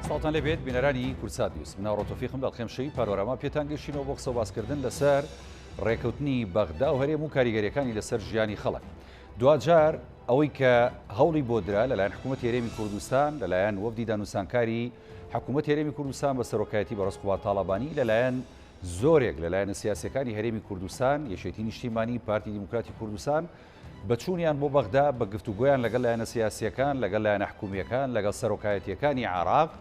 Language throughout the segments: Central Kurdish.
ساڵتان لەبێت بینەرانی کورسات دیوس مناوڕۆ تۆفیقم بەڵخێم شەوی پارۆراما پێتان گەشتینەوە بۆ قسە باسکردن لەسەر ڕێکەوتنی بەغدا و هەرێم و کاریگەریەکانی لەسەر ژیانی خەڵک. دوجار ئەوەی کە هەوڵی بۆ درا لەلایەن حکوومەت هێرێمی کوردستان لەلایەن وەفدی دانوسانکاری حکوومەت هێرێمی کوردستان بە سەرۆکایەتی بەڕێزقوات تاڵابانی لەلایەن زۆرێک لەلایەن سیاسەکانی هەرێمی کوردستان یەکێتی نیشتیمانی پارتی دیموکراتی کوردستان بەچوونیان بۆ بەغدا بە گفتوگۆیان لەگەڵ لایەنە سیاسیەکان لەگەڵ لایەنە حکوومیەکان لەگەڵ سەرۆکایەتیەکانی عێراق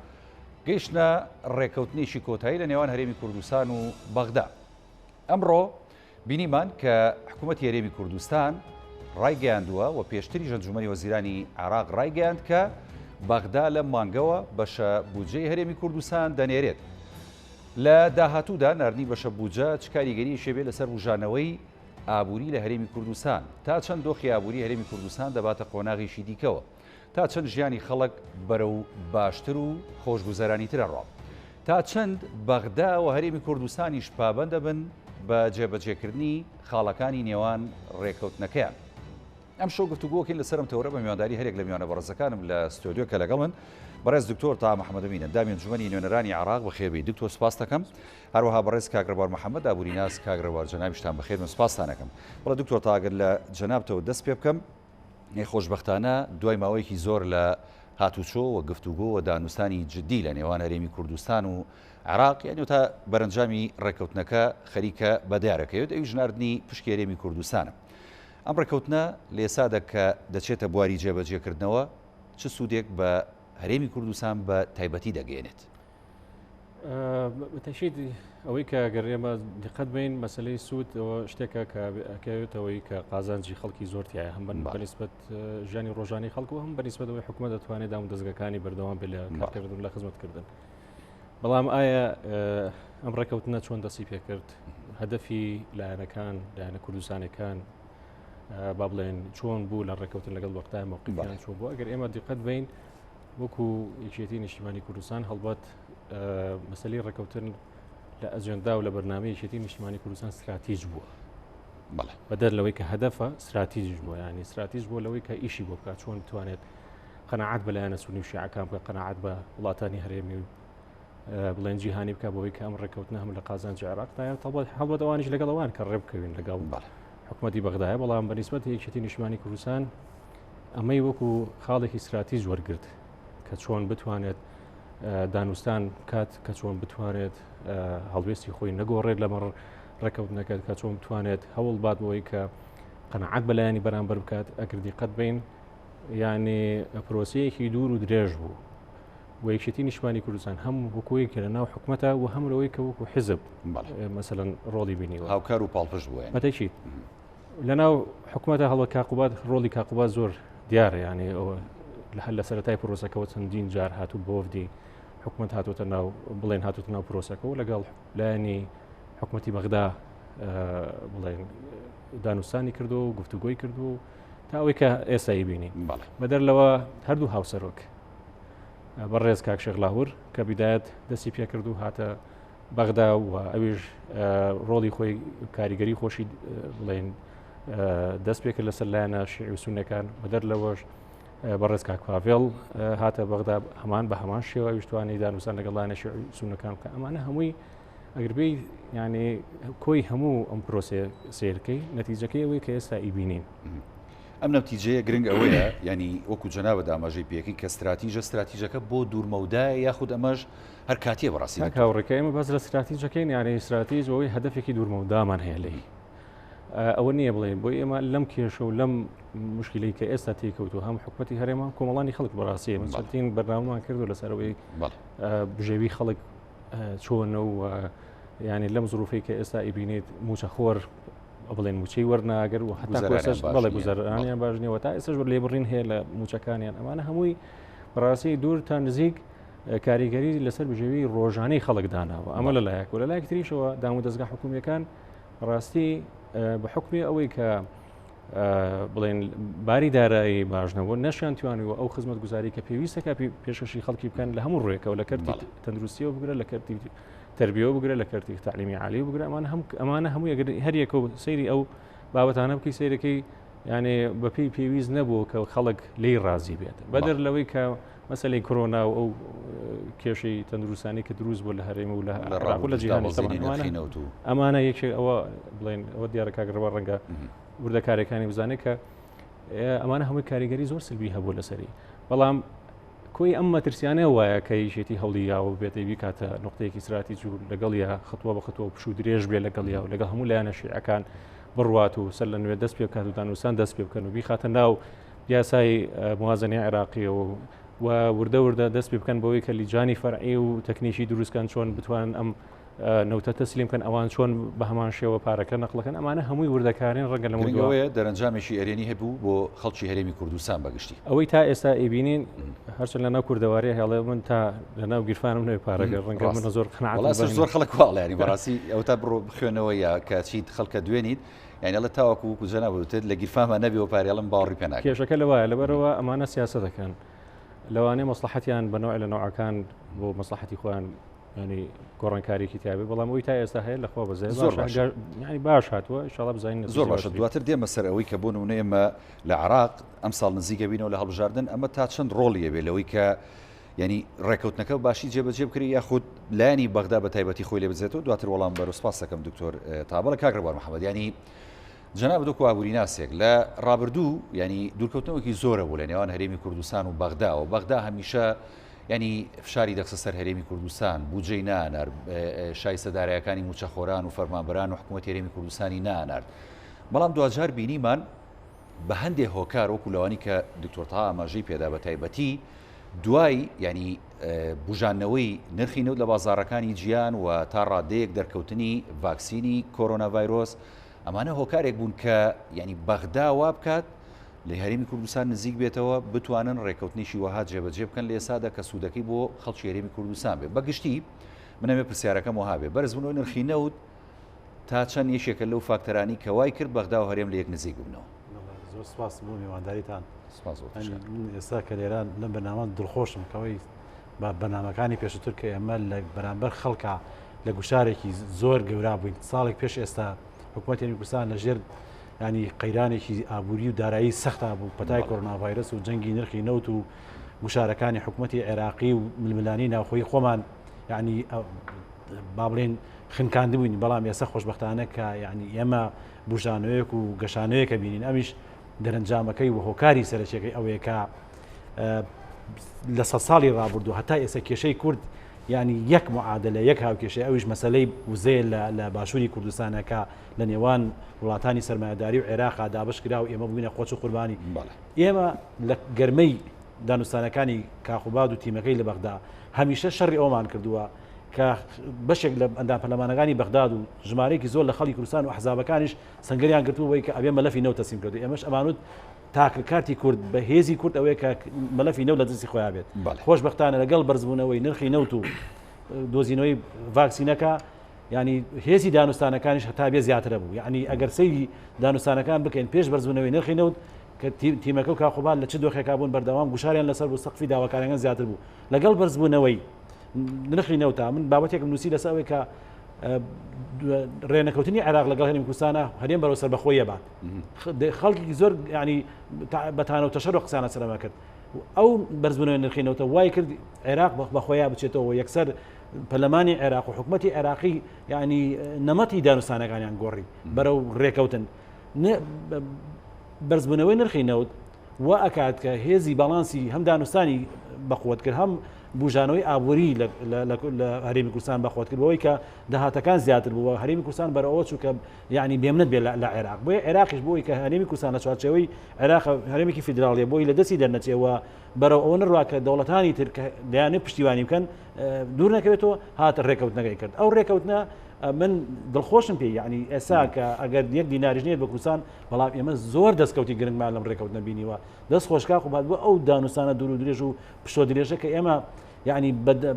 گەیشتە ڕێکەوتنێکی کۆتایی لە نێوان هەرێمی کوردستان و بەغدا. ئەمڕۆ بینیمان کە حکوومەتی هەرێمی کوردستان ڕایگەیاندووە و پێشتری ئەنجومەنی وەزیرانی عێراق ڕایگەیاند کە بەغدا لەم مانگەوە بەشە بودجەی هەرێمی کوردستان دەنێرێت. لە داهاتوودا ناردنی بەشە بودجە چ کاریگەری شێبێت لەسەر ڕوژانەوەی ئابووری لە هەرێمی کوردستان تا چەند دۆخی ئابووری هەرێمی کوردستان دەباتە قۆناغیشی دیکەوە تا چەند ژیانی خەڵک بەرەو باشتر و خۆشگوزەرانیترە ڕاو تا چەند بەغدا و هەرێمی کوردستانیش پابەندە بن بە جێبەجێکردنی خاڵەکانی نێوان ڕێکەوتنەکەیان. ئەم شەو گفتوگۆکەین لەسەرم تەورە بە میوانداری هەرێک لە میوانە بەڕێزەکانم لە ستۆدیۆ کە لەگەڵ من بەڕێز دکتۆر تا محەممەدەمینە دامی ئەنجومەنی نوێنەرانی عێراق بەخێربێت. دکتۆر سپاس دەکەم. هەروەها بەڕێز کاگڕەوار محەممەد ئابووریناس کاگڕەوار جەنابیشتان بەخێر سپاسانەکەم. بەڵێ دکتۆر تاگەر لە جەنابتەوە دەست پێ بکەم. خۆشبەختانە دوای ماوەیەکی زۆر لە هاتوچۆ و گفتوگۆ و دانوستانی جدی لە نێوان هەرێمی کوردستان و عێراق یعنی تا بەرەنجامی ڕێکەوتنەکە خەریکە بەدیارەکەوێت ئەوی ژناردنی پشکی هەرێمی کوردستانە. ئەم ڕێکەوتنە لە ئێسادا کە دەچێتە بواری جێبەجێکردنەوە چ سوودێک بە هەرێمی کوردستان بە تایبەتی دەگەێنێت؟ بەتەشید ئەوەی کە گەڕێمە دقت بین مەسلەی سوود شتێکە کەوێتەوەی کە قازانجی خەڵکی زۆرتیایە هەم بەنسبەت ژیانی ڕۆژانی خەڵک و هەم بەنسبەت ئەوەی حکوومەت دەتوانێت دام دەستگەکانی بەردەوام بێت لە کارکردن لە خزمەتکردن. بەڵام ئایا ئەم ڕێکەوتنە چۆن دەستی پێکرد؟ هەدەفی لایەنەکان لایەنە کوردستانەکان با بڵێن چۆن بوو لە ڕێکەوتن لەگەڵ وەختای موقعیان چۆن بوو؟ ئەگەر ئێمە دقت بین وەکو یەکێتی نیشتیمانی کوردستان هەڵبەت مەسلەی ڕێکەوتن لە ئەجەندا و لە بەرنامەی یەکێتی نیشتیمانی کوردستان استراتیژ بووە. بەدەر لەوەی کە هەدەفە استراتیژ بووە، ینی استراتیژ بووە لەوەی کە ئیشی بۆ بکات چۆن بتوانێت قەناعەت بە لایەنە سونی و شیعەکان بکات، قەناعەت بە وڵاتانی هەرێمی و بڵێن جیهانی بکات بۆەوەی کە ئەم ڕێکەوتنە هەم لە قازانجی عێراقدا هەڵبەت ئەوانیش لەگەڵ ئەوان کە ڕێ بکەوین لەگەڵ حکوومەتی بەغدایە. بەڵام بەنسبەت یەکێتی نیشتیمانی کوردستان ئەمەی وەکو خاڵێکی استراتیژ وەرگرت کە چۆن بتوانێت دانوستان بکات، کە چۆن بتوانێت هەڵوێستی خۆی نەگۆڕێت لەمەڕ ڕێکەوتنەکەت، کە چۆن بتوانێت هەوڵ بات بۆی کە قەناعەت بەلایانی بەرامبەر بکات. ئەگەر دیقەت بین یعنی پرۆسەیەکی دوور و درێژ بوو و یەکێتی نیشتیمانی کوردستان هەم وەکوەیە کە لە ناو حکوومەتە و هەم لەوەی کە وەکو حزب مەسەلەن ڕۆڵی بینیوە هاوکار و پاڵپشت بووە. بەتەشید لە ناو حکوومەتە هەڵە کاقوبات ڕۆڵی کاقوبات زۆر دیارە، ینی ئەوە لە سەرەتای پرۆسەکەەوە چەندین جار هاتوو بۆ وەفدی حکوومەت هاتوۆتە ناو بڵێن هاتوۆتە ناو پرۆسەکەەوە لەگەڵ لایەنی حکوومەتی بەغدا بڵێن دانوستانی کردو و گفتوگۆی کردو تا ئەوەی کە ئێستایی بینی. بەدەر لەوە هەردوو هاوسەرۆک بەڕێز کاک شێخ لاهور کە بیدایەت دەستی پێ کردو هاتە بەغدا و ئەویش ڕۆڵی خۆی کاریگەری خۆشی بڵێن دەست پێکرد لەسەر لایەنە شیعی و سونیەکان. بەدەر لەوەش بەڕێز کاک پاڤێڵ هاتە بەغدا هەمان بە هەمان شێوە ویشتوانی دانوستان لەگەڵ لایەنە شیعی و سونەکان کە ئەمانە هەمووی ئەگەر بێ ینی کۆی هەموو ئەم پرۆسێ سیرکەی نەتیجەکەی ئەوەی کە ئێستا ئیبینین. ئەم نەتیجەیە گرنگ ئەوەیە ینی وەکو جەنابە داماژەی پێکی کە استراتیژەکە بۆ دوورمەودایە یاخود ئەمەش هەر کاتیە بەڕاستی کاوڕێکە ئێمە بەس لە استراتیژەکەین یانی استراتیژ ئەوەی هەدەفێکی دوورمەودامان هەیە لێی ئەوە نییە بڵێن بۆی ئێمە لەم کێشە و لەم مشکلەی کە ئێستا تێکەوتو هەم حکوومەتی هەرێمە کۆمەڵانی خەڵک بەڕاستی چەندین بەرنامەمان کردو لەسەرەوەی بژێوی خەڵک چۆنە و ینی لەم زروفەی کە ئێستا ئیبینێت موچەخۆر بڵێن موچەی وەرناگەر و هەتا بەڵێ گوزەرانیان باش نیەوە تا ئێستش لێبڕین هەیە لە موچەکانیان. ئەمانە هەمووی بەڕاستی دوور تا نزیک کاریگەری لەسەر بژێوی ڕۆژانەی خەڵک داناوە. ئەمە لە لایەک و لە لایەک تریشەوە دام و دەستگا حکوومیەکان ڕاستی بە حکمی ئەوەی کە بڵێن باری دارایی باشنەوە نەشیان توانیوە ئەو خزمەت گوزاری کە پێویستەکە پێشەشی خەڵکی بکەن لە هەموو ڕێکەوە لە کەرتی تەندروستیەوە بگرە، لە کەرتی تربیەوە بگرە، لە کەرتی تعلیمی عالی بگرە. ئەمانە هەمووی هەر یەکە سەیری ئەو بابەتانە بکەی سیرەکەی یعنی بەپی پێویست نەبوو کە خەڵک لی ڕازی بێت بەدەر لەوەی کە مەسەلەی کۆرۆنا و ئەو کێشەی تەندروستانی کە دروست بۆ لە هەرێمە و لە عێراق و لە جیهانی ئەمانە یەکێک ئەوە بڵێن ئەوە دیارە کاگڕەوە ڕەنگە وردەکارەکانی بزانێت کە ئەمانە هەمووی کاریگەری زۆر سلبی هەبوو لەسەری بەڵام کۆی ئەم مەترسیانە وایە کە یشێتی هەڵی یاوە بێتەوی کاتە نقطەیەکی سراتی جوور لەگەڵ یا خطوە بە خطوە پشوو درێژ بێ لەگەڵ یا و لەگەڵ هەموو لایەنە شیعەکان بڕوات و سەر لە نوێ دەست پێ بکات و دانووسان دەست پێ بکەن و بیخاتە ناو یاسای موازنەی عێراقیەوە و وردە دەست پێ بکەن بەوەی کە لیجانی فەرعی و تەکنیکی دروستکان چۆن بتوان ئەم نەوتە تەسلیم بکەن ئەوان چۆن بە هەمان شێوە پارەکە نەقڵەکەن ئەمانە هەمووی وردەکارین ڕەنگە لەمەوەیە دەرەنجامێکی ئەرێنی هەبوو بۆ خەڵکی هەرێمی کوردستان بەگشتی ئەوەی تا ئێستا ئیبینین هەرچەند لە ناو کوردەواری هێڵێ من تا لە ناو گیرفانم نوێ پارەگە ڕەنگە من زۆر قەناعەت زۆر خەڵک واڵێنی بەڕاستی ئەو تا بڕۆ بخوێنەوە یا کە چیت خەڵکە دوێنیت یعنی لە تاوەکو کوجەنا بوتێت لە گیرفانمان نەبێەوە پارێڵم باوەڕی پێ ناکەم کێشەکە لەوایە لەبەرەوە ئەمانە سیاسە دەکەن لەوانەیە مەسلحەتیان بەنەوە لە نەوعەکان بۆ مەسلحەتی خۆیان ینی گۆڕانکاریی تیاابێ بەڵام ئەوی تا ئێستا هەیە لەخوا بەزای ینی باش هاتووە شڵە بزانین زۆر باشە دواتر دێمە سەر ئەوەی کە بۆ نمونە ئێمە لە عراق ئەم ساڵ نزیکە بینەوە لە هەڵبژاردن ئەمە تا چەند ڕۆڵیە بێ لەوەی کە ینی ڕێکەوتنەکە باشی جێبەجێ بکری یاخود لایانی بەغدا بە تایبەتی خۆی لێ بزێتەوە دواتر وەڵام بەرەسپاس دەکەم دکتۆر تابەڵە کاکڕبار محەممەد ینی جەناب دۆ کوابووری ناسێک لە ڕابردوو ینی دوورکەوتنەوەکی زۆرە بوو لە نێوان هەرێمی کوردستان و بەغداوە بەغدا هەمیشە ینی فشاری دەخسە سەر هەرێمی کوردستان بودجەی نانار شای سەدارایەکانی موچەخۆران و فەرمانبەران و حکوومەتی هەرێمی کوردستانی نانارد بەڵام دوجار بینیمان بە هەندێک هۆکار وەکو لەوانی کە دکتۆر تاها ئاماژەی پێدا بە تایبەتی دوای ینی بژانەوەی نرخی نەوت لە بازاڕەکانی گیان و تا ڕادەیەک دەرکەوتنی ڤاکسینی کۆرۆنا ڤایرۆس ئەمانە هۆکارێک بوون کە ینی بەغدا وا بکات لە هەرێمی کوردستان نزیک بێتەوە بتوانن ڕێکەوتنیشی وەها جێبەجێ بکەن لە ئێسادا کە سوودەکەی بۆ خەڵکی هەرێمی کوردستان بێت بەگشتی منەمێ پرسیارەکەم وها بێ بەرزبوونەوەی نرخی نەوت تا چەند یەکێکە لەو فاکتەرانی کە وای کرد بەغدا و هەرێم لە یەک نزیک بوونەوە زۆر سپاس بۆ میوانداریتان ئێستا کە لێران لەم بەنامان دڵخۆشم کەوەی بەنامەکانی پێشتر کە ئێمە لە بەرامبەر خەڵکە لە گوشارێکی زۆر گەورا بووین ساڵێک پێش ئێستا حکوومەتی هەرێمی کوردستان لەژێر ینی قەیرانێکی ئابووری و دارایی سەختا بوو پەتای کۆرۆنا ڤایرۆس و جەنگی نرخی نەوت و گوشارەکانی حکوومەتی عێراقی و ململانی ناوخۆی خۆمان ینی با بڵێن خنکاندی بووین بەڵام ئێستا خۆشبەختانە کە ینی ئێمە بژانەوەیەک و گەشانەیەکە بینین ئەمیش دەرەنجامەکەی و هۆکاری سەرچێکی ئەوەیە کە لە سە ساڵی ڕابردوو هەتا ئێستا کێشەی کورد ینی یەک معادلە یەک هاوکێشەی ئەویش مەسلەی وزەیە لە باشووری کوردستانەکە لە نێوان وڵاتانی سەرمایهداری و عێراقا دابش کرا و ئێمە بووینە خۆچ و قوربانی ئێمە لە گەرمەی دانوستانەکانی کاخوباد و تیمەکەی لە بەغدا هەمیشە شەڕی ئەومان کردووە کە بەشێک لە ئەندام پەرلەمانەکانی بەغداد و ژمارەیەکی زۆر لە خەڵکی کوردستان و حزابەکانیش سنگریان گرتووەوەی کە ئەبێ مەلەفی نەوت تەسلیم کردو ئێمەش ئەمانوت تاکلکارتی کورد بە هێزی کورد ئەوەیە کە مەلەفی نەوت لە دەستی خۆیان بێت خۆشبەختانە لەگەڵ بەرزبوونەوەی نرخی نەوت و دۆزینەوەی ڤاکسینەکە ینی هێزی دانوستانەکانیش هەتا بێ زیاترە بوو یعنی ئەگەر سەیری دانوستانەکان بکەین پێش بەرزبوونەوەی نرخی نەوت کە تیمەکە و کاخوبان لە چ دۆخێکا بوون بەردەوام گوشاریان لەسەر بوو سەقفی داواکاریان زیاتر بوو لەگەڵ بەرزبوونەوەی نرخی نەوتە من بابەتێکم نووسی لەسەر ئەوەی کە ڕێنەکەوتنی عێراق لەگەڵ هەرێمی کوردستانە هەرێم بەرەو سەربەخۆیە بات خەڵکی زۆر ینی بەتانەوە تەشەر و قسانە سەرما کرد ئەو بەرزبوونەوەی نرخی نەوتە وای کرد عێراق بەخۆیان بچێتەوە یەکسەر پەرلەمانی عێراق و حکوومەتی عێراقی ینی نەمەتی دانوستانەکانیان گۆڕی بەرەو ڕێکەوتن بەرزبوونەوەی نرخی نەوت و ئەکات کە هێزی باڵانسی هەم دانوستانی بەخۆت کرد هەم بژانەوەی ئابووری لە هەرێمی کوردستان بەخۆت کردەوەی کە داهاتەکان زیاتر بووە هەرێمی کوردستان بەرەوە چوو کە یعنی بێمنت بێ لە عێراق بۆیە عێراقیش بۆی کە هەرێمی کوردستان لە چوارچێوەی عێراق هەرێمێکی فیدراڵیە بۆی لە دەستی دەرنەچێەوە بەرەو ئەوە نڕوا کە دەوڵەتانی تر کە دەیانێت پشتیوانی بکەن دوور نەکەوێتەوە هاتە ڕێکەوتنەکەی کرد ئەو ڕێکەوتنە من دڵخۆشم پێی یعنی ئێسا کە ئەگەر یەک دیناریش نێت بە کوردستان بەڵام ئێمە زۆر دەستکەوتی گرنگمان لەم ڕێکەوتنە بینیوە دەست خۆشکا خوبات بوو ئەو دانوستانە دوور و درێژ و پشتۆ درێژە کە ئێمە یعنی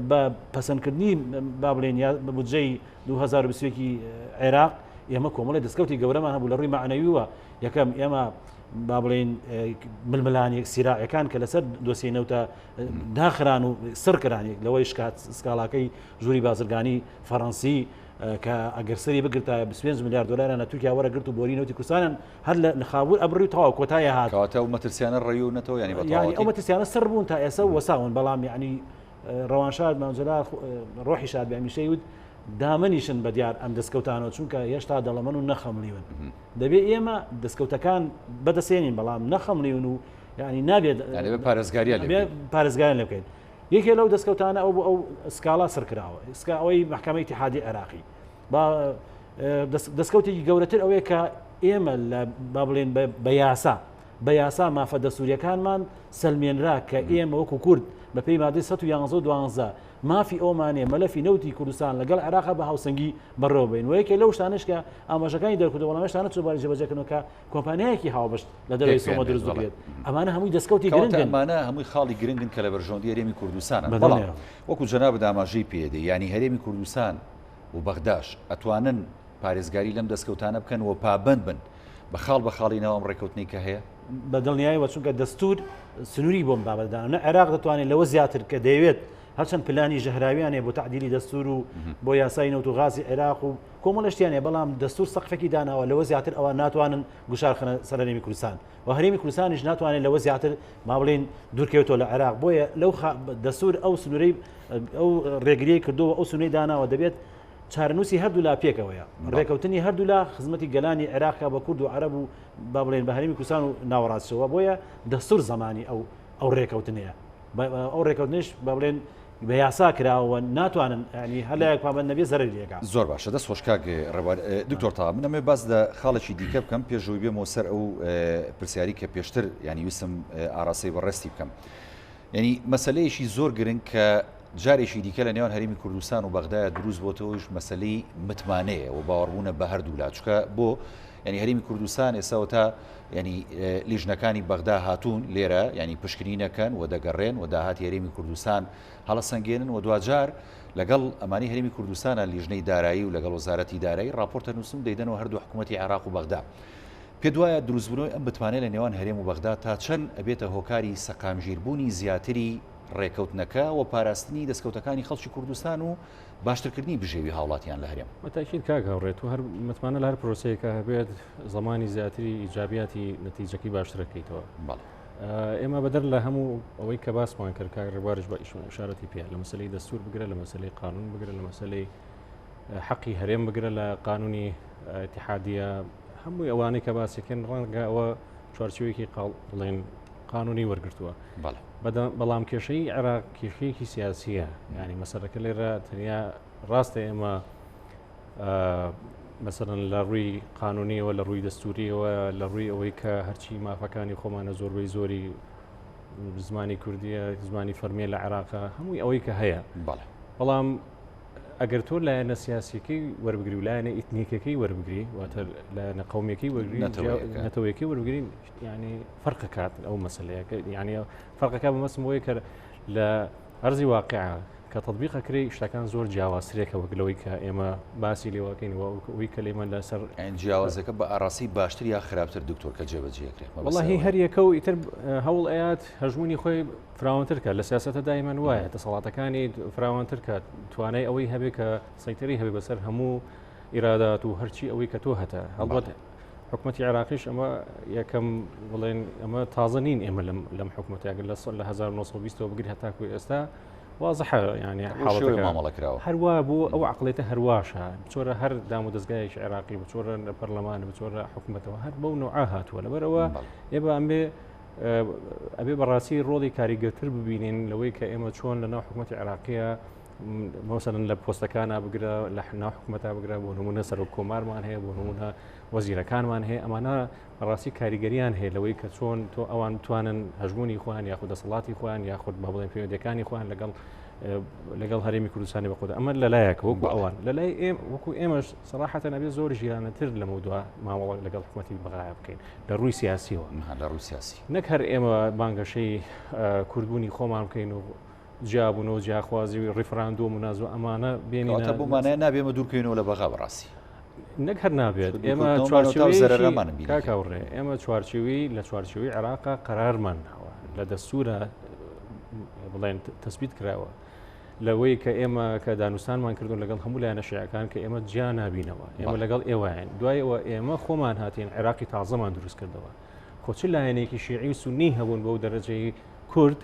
بە پەسەندکردنی با بڵێن یا بودجەی 2020 عێراق ئێمە کۆمەڵی دەستکەوتی گەورەمان هەبوو لە ڕووی معنەویوە یەکەم ئێمە با بڵێن ململانی سیراعەکان کە لەسەر دۆسیە نەوتە داخران و سڕکرانی لەوەی شکات سکاڵاکەی ژووری بازرگانی فەڕەنسی کە ئەگەر سەری بگرتە 25 میلیارد دلارە تورکیا وەرەگرت و بۆری نەوتی کوردستان هەر لە خاوور ئەبڕی تەواو کۆتایە هات کەواتە ئەو مەترسیانە ڕێی و نەتەوە ینی ئەو مەترسیانە سەر بوون تا ئێستا وەساون بەڵام یعنی ڕەوانشاد ماجللا ڕۆحی شاد بە هەمیشەی وت دامەنیشن بە دیار ئەم دەستکەوتانەوە چونکە هێشتا دەڵەمەن و نەخەملیون دەبێت ئێمە دەستکەوتەکان بەدەسێنین بەڵام نەخەملیون و ینی نابێت پارێزگاریان لێ بکەین یەکێ لەو دەستکەوتانە ئەو سکاڵا سەرکراوە ئەوەی محکەمەی اتحادی عێراقی دەستکەوتێکی گەورەتر ئەوەیە کە ئێمە لە با بڵێن بە یاسا مافە دەسووریەکانمان سلمێنرا کە ئێمە وەکو کورد بە پێی مادەی 112 مافی ئەومانێ مەلەفی نەوتی کوردستان لەگەڵ عێراق بە هاوسەنگی بەڕێوە بین و یەکێ لەو شتانش کە ئاماژەکانی دەرکردەوە وەڵامەشتانە چۆباری جێبەجێکردنەوە کە کۆمپانیایەکی هاوبەشت لە دەروی سۆمە دروست بکرێت ئەمانە هەمووی دەستکەوتی گرنگن ئەمانە هەمووی خاڵی گرنگن کە لە بەرژەوەندی هەرێمی کوردستانە بەڵام وەکو جەناب ئاماژەی پێدە ینی هەرێمی کوردستان و بەغداش ئەتوانن پارێزگاری لەم دەستکەوتانە بکەن و پابند بن بە خاڵینەوە ئەم ڕێکەوتنی کە هەیە بەدڵنیاییەوە چونکە دەستور سنووری بۆم بابەتدان عێراق دەتوانێت لەوە زیاتر کە دەیەوێت هەرچەند پلانی ژەهراویانێ بۆ تعدیلی دەستور و بۆ یاسای نەوت و غازی عێراق و کۆمەڵشتیانێ بەڵام دەستور سەقفێکی داناوە لەوە زیاتر ئەوە ناتوانن گوشارخنە سەرهەرێمی کوردستان و هەرێمی کوردستانیش ناتوانێت لەوە زیاتر ما بڵێن دوورکەوتەوە لە عێراق بۆیە لەو دەستور ئەو سنوورەی ئەو ڕێگریەی کردووە ئەو سنووری داناوە دەبێت چارەنووسی هەردوو لا پێکەوەیە ڕێکەوتنی هەردوو لا خزمەتی گەلانی عێراقا بە کورد و عەرەب و با بڵێن بە هەرێمی کوردستان و ناوەڕاستەوە بۆیە دەستور زمانی ئەو ڕێکەوتنەیە ئەو ڕێکەوتنش با بڵێن بە یاسا کراوە ناتوانن ینی هەلایەک پابەند نەبێ زەرریەکە زۆر باشە دەست خۆشکاک دکتۆر تا من ئەمێ باس لە خاڵێکی دیکە بکەم پێشەوەی بێمەوە سەر ئەو پرسیاری کە پێشتر ینی ویستم ئاراسی بەڕێستی بکەم ینی مەسلەیەکی زۆر گرنگ کە جارێکی دیکە لە نێوان هەرێمی کوردستان و بەغدایە دروست بۆتەوەش مەسلەی متمانەیە و باوەڕبوونە بە هەردوو لا چکە بۆ ینی هەرێمی کوردستان ئێساوە تا ینی لیژنەکانی بەغدا هاتوون لێرە ینی پشکنینەکەن و دەگەڕێن و داهاتی هەرێمی کوردستان هەڵە سەنگێنن و دوجار لەگەڵ ئەمانی هەرێمی کوردستانە لیژنەی دارایی و لەگەڵ وەزارەتی دارایی راپۆرتە نووسم دەیدەنەوە هەردوو حکوومەتی عێراق و بەغدا پێ دوایە دروستبوونەوەی ئەم بتوانێت لە نێوان هەرێم و بەغدا تا چەند ئەبێتە هۆکاری سەقامگیربوونی زیاتری ڕێکەوتنەکە و پاراستنی دەستکەوتەکانی خەڵکی کوردستان و باشترکردنی بژێوی هاوڵاتیان لە هەرێم مەتاکید کاگەڕێت و هەر متمانە لە هەر پرۆسەیەکە هەبێت زمانی زیاتری ئیجابیاتی نەتیجەکەی باشترەکەیتەوە ئێمە بەدەر لە هەموو ئەوەی کە باسمان کرد کاک ڕێبوارش بە ئیشارەتی پێ لە مەسلەی دەستور بگرە لە مەسلەی قانون بگرە لە مەسلەی حەقی هەرێم بگرە لە قانونی اتحادیە هەمووی ئەوانەی کە باسیکەن ڕەنگە ئەوە چوارچوەیەکی بڵێن قانونی وەرگرتووە بەڵام کێشەی عێراق کێشەیەکی سیاسیە ینی مەسەرەکە لێرە تەنیا ڕاستە ئێمە مەسەرەن لە ڕووی قانونیەوە لە ڕووی دەستوریەوە لە ڕووی ئەوەی کە هەرچی مافەکانی خۆمانە زۆربەی زۆری زمانی کوردیە زمانی فەرمیە لە عێراقا هەمووی ئەوەی کە هەیە بەڵام ئەگەر تۆ لایەنە سیاسیەکەی وەربگری و لایەنە ئیتنیکەکەی وەربگری واتە لایەنە قەومیەکەی وەرگری نەتەوەیەکی وەربگرین ینی فەرق کات ئەو مەسلەیەکە ینی فەرقەکە بەمەسم بۆیە کە لە ئەرزی واقعە کە تطبیقەکەی شتەکان زۆر جیاوازترێکە وەگلەوەی کە ئێمە باسی لێوەکەین ئەوەی کە لێمە لەسەر جیاوازەکە بە ئاراسی باشتر یا خراپتر دکتۆر کە جێبەجێکرێت وەڵاهی هەر یەکە و ئیتر هەوڵ ئەیات هەژمونی خۆی فراوانتر کە لە سیاسەتە دایمەن وایە دەسەڵاتەکانی فراوانتر کە توانای ئەوەی هەبێ کە سەیتەری هەبێ بەسەر هەموو ئیرادات و هەرچی ئەوەی کە تۆ هەتە هەڵبەت حکومەتی عێراقیش ئەمە یەکەم بڵێن ئەمە تازە نین ئێمە لەم حکومەتیاگەر لە 1920 بگیر هەتاکوی ئێستا واضحە ینی مامەڵەکراوە هەروە بۆ ئەو عقلێتە هەرواشە بچۆرە هەر دام و دەستگایەکی عێراقی بچۆرە پەرلەمان بچۆرە حکومەتەوە هەر بەو نوعا هاتووە لەبەرەوە ئێبە ئەبێ بەڕاستی ڕۆڵی کاریگەرتر ببینین لەوەی کە ئێمە چۆن لەناو حکومەتی عێراقیە مەسەرەن لە پۆستەکانە بگرە لە ناو حکومەتا بگرە بۆ نمونە سەر کۆمارمان هەیە بۆ نمونە وەزیرەکانمان هەیە ئەمانە بەڕاستی کاریگەریان هەیە لەوەی کە چۆن تۆ ئەوان بتوانن هەژمونی خۆیان یاخود دەسەڵاتی خۆیان یاخود با بڵێن پەیوەندیەکانی خۆیان لەگەڵ هەرێمی کوردستانی بەخۆدا ئەمە لەلایەکە وەکو ئەوان لەلای وەکو ئێمەش سەراحەتەن ئەبێ زۆر ژیرانەتر لە مەودووە ماوەڵ لەگەڵ حکومەتی بەغایە بکەین لە ڕووی سیاسیەوە لە ڕووی سیاسی نەک هەر ئێمە بانگەشەی کوردبوونی خۆمان بکەین و جیابوونەوە جیاخوازی و ڕیفراندۆ و منازوە ئەمانە بێنینە بۆمانە نابێمە دوورکەینەوە لە بەغا بەڕاستی نەک هەر نابێت ئێمە کاکاوڕێ ئێمە چوارچوی لە چوارچوی عێراقا قەرارمان ناوە لە دەستورە بڵێن تەسبیت کراوە لەوەی کە ئێمە کە دانوستانمان کردو لەگەڵ هەموو لایەنە شیعەکان کە ئێمە جیا نابینەوە ئێمە لەگەڵ ئێوەیان دوایەوە ئێمە خۆمان هاتین عێراقی تازەمان دروست کردەوە خۆچ لایەنێکی شیعی و سونی هەبوون بەو دەرەجەی کورد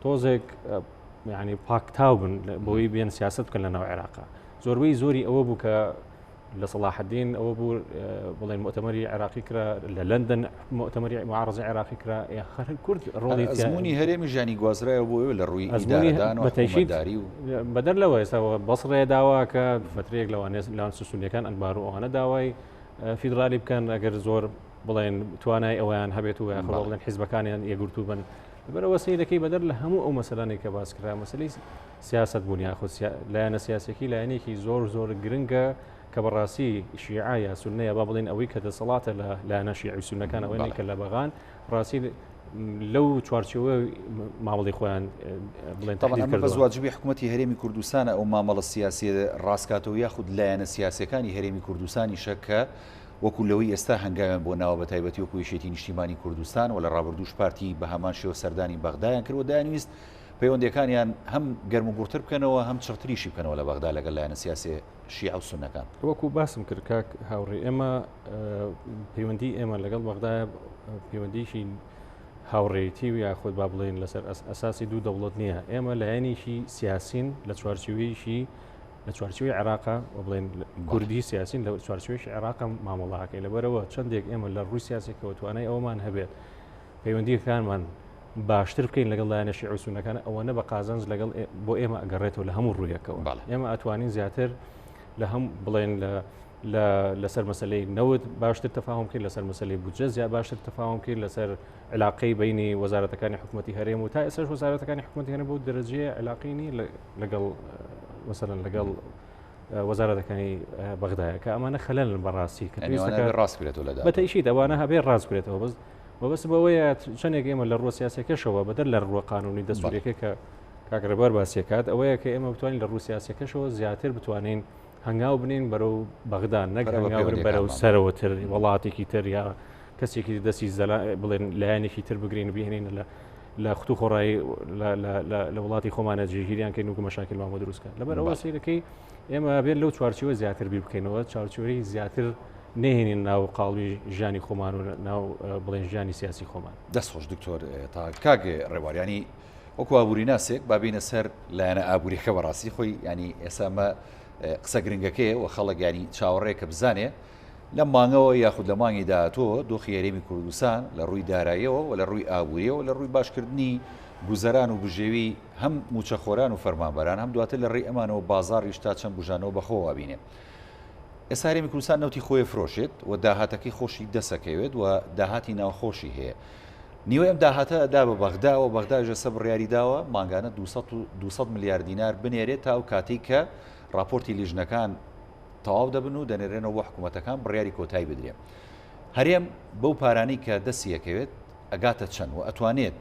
تۆزێک ینی پاکتاو بن بۆی بێن سیاست بکەن لە ناو عێراقا زۆربەی زۆری ئەوە بوو کە لە صلاح الدین ئەوە بوو بڵێن مؤتەمەری عێراقی کرا لە لندن مؤتەمەری معارضەی عێراقی کرا خەر کورد ڕۆڵی ئەزمموی هەرێمی ژانی گوازرایە بۆ لە ڕووی ئیدارەدان و حکومەتداری و بەدەر لەوە ئێستا بەسڕێ داوا کە فترەیەک لەوانێ لاان سوسونیەکان ئەنبار و ئەوانە داوای فیدرالی بکەن ئەگەر زۆر بڵێن توانای ئەویان هەبێت و بڵێن حیزبەکانیان یەگورتو بن بەرەوە سیرەکەی بەدەر لە هەموو ئەو مەسەلانێک کە باس کرا مەسلەی سیاست بوون یاخود لایەنە سیاسێکی لایەنێکی زۆر گرنگە کە بەڕاستی شیعە سونەیە با بڵێن ئەوەی کە دەسەڵاتە لە لایەنە شیعی سونەکان ئەوەی کە لە بەغان ڕاستی لەو چوارچەوە ماوەڵی خۆیان بڵێن بە زواجبی حکوومەتی هەرێمی کوردستانە ئەو مامەڵە سیاسی ڕاستکاتەوە یاخود لایەنە سیاسەکانی هەرێمی کوردستانی شەکە وەکو لەوەی ئێستا هەنگاویان بۆ ناوە بە تایبەتی وەکو یەکێتی نیشتیمانی کوردستان و لە ڕابردووش پارتی بە هەمان شێوە سەردانی بەغدایان کردوە دانویست پەیوەندەکانیان هەم گەرم و گوڕتر بکەنەوە هەم چڕتریشی بکەنەوە لە بەغدا لەگەڵ لایەنە سیاسی شیعە و سونەکان وەکو باسم کرد کاک هاوڕێ ئێمە پەیوەندی ئێمە لەگەڵ بەغدایە پەیوەندیشی هاوڕێیەتی و یاخود با بڵێن لەسەر ئەساسی دوو دەوڵەت نییە ئێمە لایەنێکی سیاسین لە چوارچوویشی لە چوارچووی عێراقا و بڵێن کوردی سیاسین لە چوارچوویش عێراقا مامەڵاکەی لەبەرەوە چەندێک ئێمە لە ڕووی سیاسێکەوە توانای ئەومان هەبێت پەیوەندیەکانمان باشتر بکەین لەگەڵ لایەنە شیعە و سونەکان ئەوەنە بە قازانج لەگەڵ بۆ ئێمە ئەگەڕێتەوە لە هەموو ڕوویەکەوە ئێمە ئەتوانین زیاتر لە هەم بڵێن لەسەر مەسلەی نەوت باشتر تەفاهم کرد لەسەر مەسلەی بودجە زیاد باشتر تەفاهم کرد لەسەر علاقەی بینی وەزارەتەکانی حکوومەتی هەرێم و تا ئێستاش وەزارەتەکانی حکوومەتی هەرێم بۆ دەرەجەیە علاقینی لەگەڵ مثلەن لەگەڵ وەزارەتەکانی بەغدایە کە ئەمانە خەلەن بەڕاستی بەتەیشی ئەوانە هەبێ ڕاستکرێتەوە بەس بەوەیە چەندێک ئێمە لە ڕووە سیاسەکەشەوە بەدەر لە ڕووە قانونی دەستوریەکە کە کاگرەبار باسیەکات ئەوەیە کە ئێمە بتوانین لە ڕووە سیاسەکەشەوە زیاتر بتوانین هەنگاو بنین بەرەو بەغدان نەک هەنگاو بەرەو سەرەوەتر وڵاتێکی تر یا کەسێکی دەستی بڵێن لایەنێکی تر بگرین بهێنین لە خوتو خۆڕایی لە وڵاتی خۆمانە جێگیریان کەین و مەشاکل مامۆ دروستکە لەبەر ئەوە سیرەکەی ئێمە بێت لەو چوارچووە زیاتر بیر بکەینەوە چارچووەی زیاتر نهێنین ناو قاڵوی ژیانی خۆمان و ناو بڵێن ژیانی سیاسی خۆمان دەستخۆش دکتۆر تا کاگێ ڕێوارانی وەکو ئابووری ناسێک بابینە سەر لایەنە ئابووریەکە بەڕاستی خۆی ینی ئێسامە قسە گرنگەکەی و خەڵک ینی چاوەڕێکە بزانێ لە مانگەوە یاخود لە مانگی داهاتوە دۆخی هەرێمی کوردستان لە ڕووی داراییەوە و لە ڕووی ئابووریەوە لە ڕووی باشکردنی گوزەران و بژێوی هەم موچەخۆران و فەرمانبەران هەم دواتر لە ڕێی ئەمانەوە بازاڕیش تا چەند بژانەوە بەخۆوە بینێ ئێستا هەرێمی کوردستان نەوتی خۆی فرۆشێت و داهاتەکەی خۆشی دەسەکەوێت و داهاتی ناوخۆشی هەیە نیوە ئەم داهاتە دا بە بەغدا و بەغداژە سە بڕیاری داوە ماگانە 200 میلیارد دینار بنێرێت تا ئەو کاتێک کە راپۆرتی لیژنەکان تەواو دەبن و دەنێرێنەوە بۆ حکوومەتەکان بڕیاری کۆتایی بدرێ هەرێم بەو پارانەی کە دەستی یەکەوێت ئەگاتە چەند و ئەتوانێت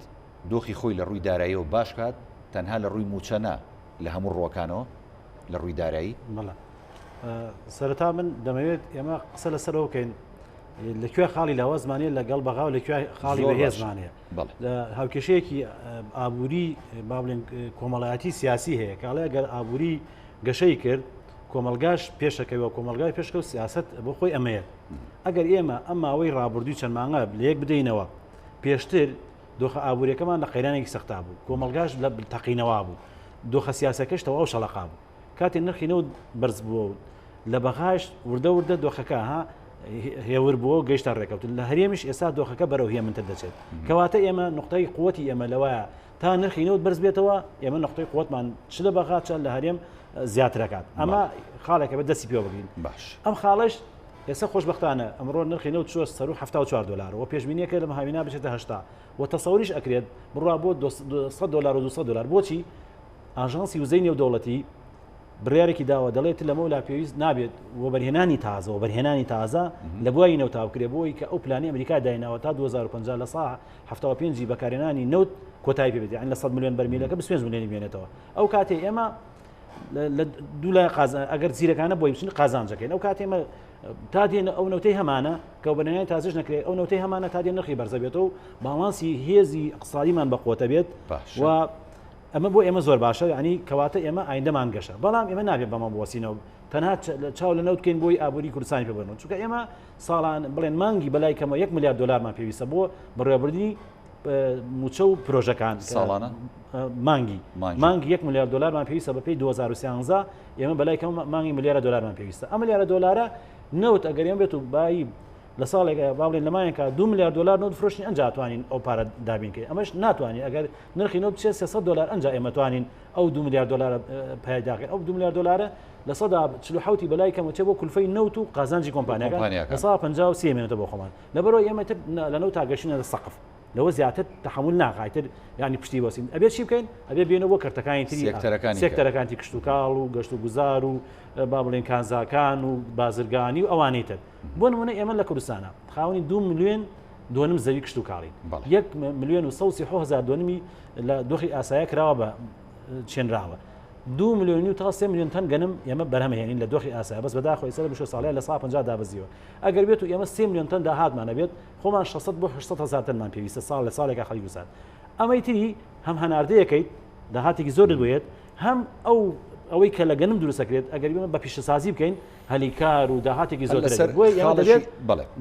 دۆخی خۆی لە ڕووی داراییەوە باش کات تەنها لە ڕووی موچەنە لە هەموو ڕۆکانەوە لە ڕووی دارایی سەرەتا من دەمەوێت ئێمە قسە لەسەرەوە بکەین لەکوێ خاڵی لاوە زمانێت لەگەڵ بەغا و لەکوێ خاڵی بەهێز زمانەیە لە هاوکێشەیەکی ئابووری با بڵێن کۆمەڵایەتی سیاسی هەیە کاڵێ گەر ئابووری گەشەی کرد کۆمەلگاش پێشەکەوە کۆمەلگای پێشکە و سیاست بۆ خۆی ئەمەیە ئەگەر ئێمە ئەم ماوەی ڕابردووی چەند مانگە لە یەک بدەینەوە پێشتر دۆخە ئابوووریەکەمان لە قەیرانێکی سەختا بوو کۆمەلگاش لە تەقینەوە بوو دۆخە سیاسەکەش تەواو شەڵەقا بوو کاتێک نرخی نەوت بەرز بووە لە بەغاش وردە دۆخەکە هێور بووە و گەیشتە ڕێکەوتن لە هەرێمیش ئێستا دۆخەکە بەرەو هێمنتر دەچێت کەواتە ئێمە نقطەی قووەتی ئێمە لەوەیە تا نرخی نەوت بەرز بێتەوە ئێمە نقطەی قووەتمان چ لە بەغا چ لە هەرێم زیاترەکات ئەمە خاڵێکە بە دەستی پێ بگرین باش ئەم خاڵش ئێستا خۆشبەختانە ئەمڕۆ نرخی نەوت چوە 174 دلار و پێشبینیەکە لە ماهاوینا بچێتە 80 و تەسەوریش ئەکرێت بڕوا بۆ 100 دلار و 200 دلار بۆچی ئاژانسی وزەی نێودەوڵەتی بڕیارێکی داوە دەڵێت لەمە ولا پێویست نابێت و بەرهێنانی تازە و بەرهێنانی تازە لە بوای نەوتاوکرێ بۆی کە ئەو پلانی ئەمریکا دایناوە تا 2050 لە ساعە 75 بەکارهێنانی نەوت کۆتایی پێ بێت یعنی لە 100 میلیۆن بەرمیلەکە 25 میلیۆنی بێنێتەوە ئەو کاتێ ئێمە لە دوو لای ئەگەر زیرەکانە بۆی بچین قازانجەکەین ئەو کاتێمە تا دێن ئەو نەوتەی هەمانە کە بەرهێنانی تازەش نەکرێت ئەو نەوتەی هەمانە تا دێن نرخی بەرزە بێتەوە باڵانسی هێزی اقتصادیمان بەقوتە بێت و ئەمە بۆ ئێمە زۆر باشە ینی کەواتە ئێمە ئایندەمان گەشە بەڵام ئێمە نابێت بەمە بوەسینەوە تەنها چاو لە نەوتکەین بۆی ئابووری کوردستانی پێبەرنەوە چونکە ئێمە ساڵان بڵێن مانگی بەلای کەمە 1 میلیارد دلارمان پێویستە بۆ بەڕێوەبردنی موچە و پرۆژەکان ساڵانە مانگی 1 میلیارد دلارمان پێویستە بە پێی 2013 ئێمە بەلای کەم مانگی ملیارە دلارمان پێویستە ئەم ملیارە دلارە نەوت ئەگەر ئێمە بێت و بایی لە ساڵێکە با بڵێن لەمایەکە 2 میلیارد دلار نۆت فرۆشتنی ئەنج توانین ئەو پارە دابینکەین ئەمەش ناتوانین ئەگەر نرخی نۆت بچێت 300 دلار ئەنج ئێمە توانین ئەو 2 میلیارد دلار پایداکەین ئەو 2 میلیارد دلارە لە 147 بەلای کەمەچێ بۆ کولفەی نەوت و قازانجی کۆمپانیەکە لە 153 مێنێتە بۆ خۆمان لەبەرەوە ئێمە لە نەوت تاگەشتنە سەقف لەوە زیاتر تحمل ناقایتر ینی پشتی بۆسین ئەبێت چی بکەین ئەبێ بێنەوە کەرتەکانی تری سێکتەرەکانی کشت و کاڵ و گەشت و گوزار و با بڵێن کانزاکان و بازرگانی و ئەوانەی تر بۆ نمونە ئێمە لە کوردستانە خاوەنی 2 ملیۆن دوونم زەوی کشت و کاڵی 1 ملیۆن و 130 دوونمی لە دۆخی ئاسایە کراوە بە چێنراوە 2 میلیۆن و تا 3 میلیۆن تن گەنم ئێمە بەرهەمهێنین لە دۆخی ئاسایە بەس بەداخۆی سەر بشۆ ساڵەیە لە 150 دابەزیەوە ئەگەر بێت و ئێمە 3 میلیۆن تن داهاتمانە بێت خۆمان 600 بۆ 800 هزار تنمان پێویستە ساڵ لە ساڵێکە خەڵکی گوسان ئەمەی تری هەم هەناردەیەکەیت داهاتێکی زۆرت بێت هەم ئەوەی کە لە گەنم دروستەکرێت ئەگەر بێمە بە پیشەسازی بکەین هەلیکار و داهاتێکی زۆر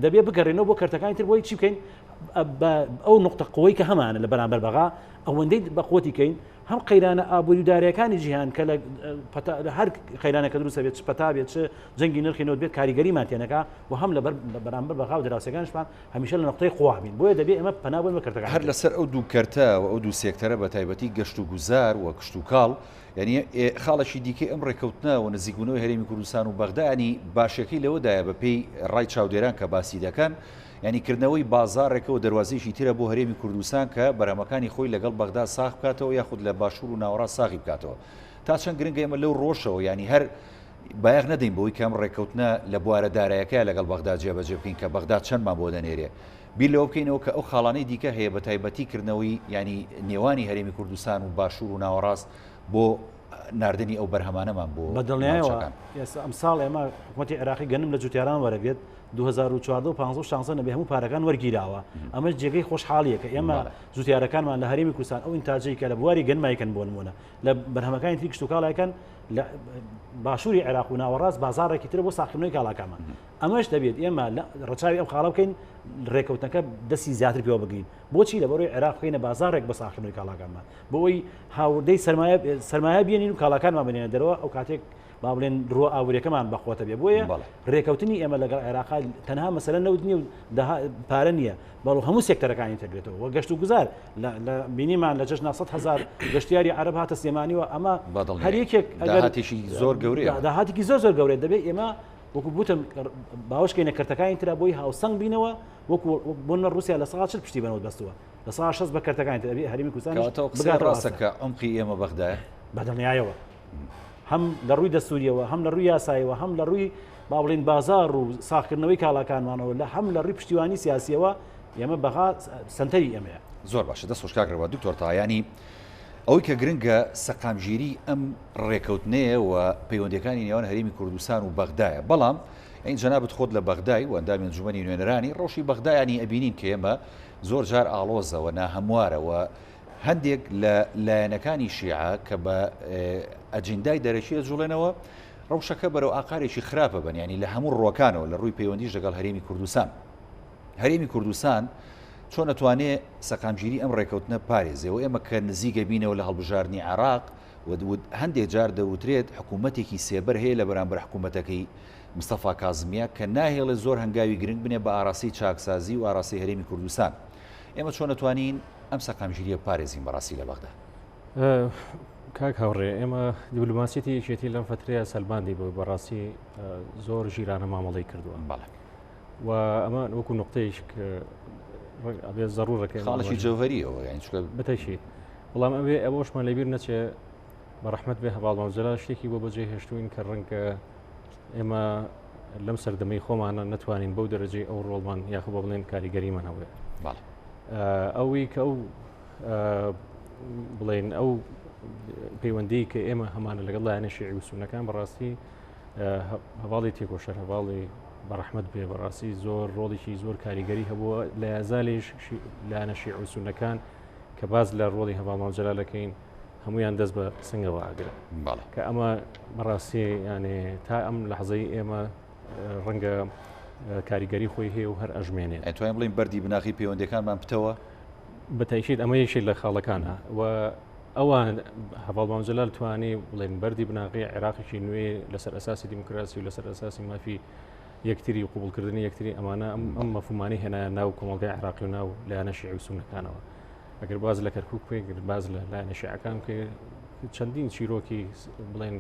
دەبێت بگەڕێنەوە بۆ کەرتەکانی تر بۆی چی بکەین ئەو نقطە قوەی کە هەمانە لە بەرامبەر بەغا ئەوەندەی بەقوتی کەین هەم قەیرانە ئابووریدارەکانی جیهان کە لە هەر قەیرانەکە دروستە بێت پتا بێت چ جەنگی نرخی نۆت بێت کاریگەریمان تێنەکە و هەم لە بەرامبەر بەغا و دراوسەکانشمان هەمیشە لە نقطەی قوابین بۆیە دەبێت ئێمە پەنا بۆین بە کەرتەکان هەر لەسەر ئەو دوو کەرتە و ئەو دوو سێکتەرە بە تایبەتی گەشت و گوزار و کشت و کاڵ یعنی خاڵەشی دیکە ئەم ڕێکەوتنە و نزیکبوونەوەی هەرێمی کوردستان و بەغدا ینی باشەکەی لەوەدایە بە پێی ڕای چاودێران کە باسی دەکەن ینی کردنەوەی بازارێکەوە دەواازەیەشی ترە بۆ هەرێمی کوردستان کە بەرهەمەکانی خۆی لەگەڵ بەغدا ساغ بکاتەوە یاخود لە باشوور و ناوەڕاست ساغی بکاتەوە تا چەند گرنگە ئێمە لەو ڕۆژەوە ینی هەر بایەغ نەدەین بۆی کەم ڕێکەوتنە لە بوارە دارایەکە لەگەڵ بەغدا جێبەجێ بکەین کە بەغدا چەندمان بۆ دەنێرێ بیر لەوە بکەینەوە کە ئەو خاڵانەی دیکە هەیە بە تایبەتی کردنەوەی ینی نێوانی هەرێمی کوردستان و باشوور و ناوەڕاست بۆ ناردنی ئەو بەرهەمانەمان بۆ بەدڵنیایەوە ئەم ساڵ ئێمە حکوومەتی عێراقی گەنم لە جوتیاران وەرەگرێت 2014 و 15 نەبێ هەموو پارەکان وەرگیراوە ئەمە جێگەی خۆشحاڵیەکە ئێمە زوتیارەکانمان لە هەرێمی کوردستان ئەو ئینتاجەی کە لە بواری گەنمایکەن بۆ نمونە لە بەرهەمەکانی تری کشت و کاڵایکەن لە باشووری عێراق و ناوەڕاست بازارێکی تر بۆ ساختمانەوەی کاڵاکانمان ئەمەش دەبێت ئێمە ڕەچاوی ئەم خاڵە بکەین ڕێکەوتنەکە دەستی زیاتر پێوە بگرین بۆچی لە بەڕۆی عێراق بکەینە بازارێک بە ساختمانەوەی کاڵاکانمان بۆ ئەوی هاوردەی سەرمایە بێنین و کاڵاکانمان بنێنە دەرەوە ئەو کاتێک با بڵێن ڕۆ ئاوریەکەمان بەخۆتە بێ بۆیە ڕێکەوتنی ئێمە لەگەڵ عێراقا تەنها مەسەلە نەوتنی و پارە نییە بەڵ هەموو سێکتەرەکانی تێگرێتەوە وە گەشت و گوزار لە بینیمان لە جەژنا 100 هزار گەشتیاری عەرب هاتە سلێمانیەوە ئەمە هەر یەکێک داهاتێکی زۆر گەورەیە داهاتێکی زۆر گەورەیە دەبێت ئێمە وەکو بوتم باوەشکەینە کەرتەکانی ترا بۆی هاوسەنگ بینەوە وەکو بۆنە رووسیا لە ساڵ پشتی بنەوە بەستووە لە ساڵ 6 بە کەرتەکانی تر دەبێت هەرێمی کوردستان ڕاستەکە ئەمقی ئێمە بەغدایە بەدڵنیایەوە هەم لە ڕووی دەستوریەوە هەم لە ڕووی یاسایەوە هەم لە ڕووی با بڵێن بازار و ساختکردنەوەی کاڵاکانمانەوە لە هەم لە ڕووی پشتیوانی سیاسیەوە ئێمە بەغا سنتەری ئەمەیە زۆر باشە دەست خۆشکاکەوە دکتۆر تایانی ئەوەی کە گرنگە سەقامگیری ئەم ڕێکەوتنەیە و پەیوەندیەکانی نێوان هەرێمی کوردستان و بەغدایە بەڵام ئەین جەنابەت خۆت لە بەغدای و ئەندامی ئەنجومەنی نوێنەرانی ڕۆژی بەغدایانی ئەبینین کە ئێمە زۆر جار ئاڵۆزەوە ناهەموارەوە هەندێک لە لایەنەکانی شیعە کە بە ئەجندای دەرەشیە جوڵێنەوە ڕەوشەکە بەرەو ئاقارێکی خراپە بن ینی لە هەموو ڕۆکانەوە لە ڕووی پەیوەندیش لەگەڵ هەرێمی کوردستان هەرێمی کوردستان چۆن نەتوانێت سەقامگیری ئەم ڕێکەوتنە پارێزەوە ئێمە کە نزیکە بینەوە لە هەڵبژاردننی عراق هەندێک جار دەوترێت حکوومەتێکی سێبەر هەیە لە بەرامبەر حکوومەتەکەی مستەفا کازمیە کە ناهێڵێ زۆر هەنگاوی گرنگ بنێ بە ئاراسی چاکسازی و ئاراسی هەرێمی کوردستان ئێمە چۆن نەتوانین ئەم سەقامگیریە پارێزین بەڕاستی لە بەغدا کاک هاوڕێ ئێمە دیبلوماسیەتی یەکێتی لەم فترەیە سەلباندی بۆ بەڕاستی زۆر ژیرانە مامەڵەی کردووە بەڵێ و ئەمە وەکو نقطەیەش کە ئەبێ زەڕوورەکە خاڵشی جەوهەریەوە بەتەشی بەڵام ئەوێ ئەوەشمان لەبیر نەچێ بە ڕەحمەت بێ هەواڵمەوزەلا شتێکی بۆ بەجێ هێشتوین کە ڕەنگە ئێمە لەم سەردەمەی خۆمانە نەتوانین بەو دەرەجەی ئەو ڕۆڵمان یاخۆ بە بڵێن کاریگەریمان هەوێ ئەوی کە ئەو بڵێن ئەو پەیوەندی کە ئێمە هەمانە لەگەڵ لایەنە شیعی و سونەکان بەڕاستی هەواڵی تێکۆشەر هەواڵی بەڕەحمەت بێ بەڕاستی زۆر ڕۆڵێکی زۆر کاریگەری هەبووە لە یازالێش لایەنە شیعی و سونەکان کە باز لە ڕۆڵی هەواڵمەوجەلالەکەین هەمویان دەست بە سنگەوە ئاگرە کە ئەمە بەڕاستی یانێ تا ئەم لەحظەی ئێمە ڕەنگە کاریگەری خۆی هەیە و هەر ئەژمێنێ ئەتوانین بڵین بەردی بناغی پەیوەندیەکانمان بتەوە بەتایشید ئەمە یەکێک لە خاڵەکانە و ئەوان هەواڵ مامجلال توانی بڵێن بەردی بناغی عێراقیی نوێ لەسەر ئەساسی دیموکراسی و لەسەر ئەساسی مافی یەکتری و قوبولکردنی یەکتری ئەمانە ئەم مەفهومانی هێنا ناو کۆمەڵگەی عێراقی و ناو لایەنە شیعی و سوننەکانەوە. ئەگەر باز لە کەرکووک بکەین باز لە لایەنە شیعەکان کە چەندین چیرۆکی بڵێن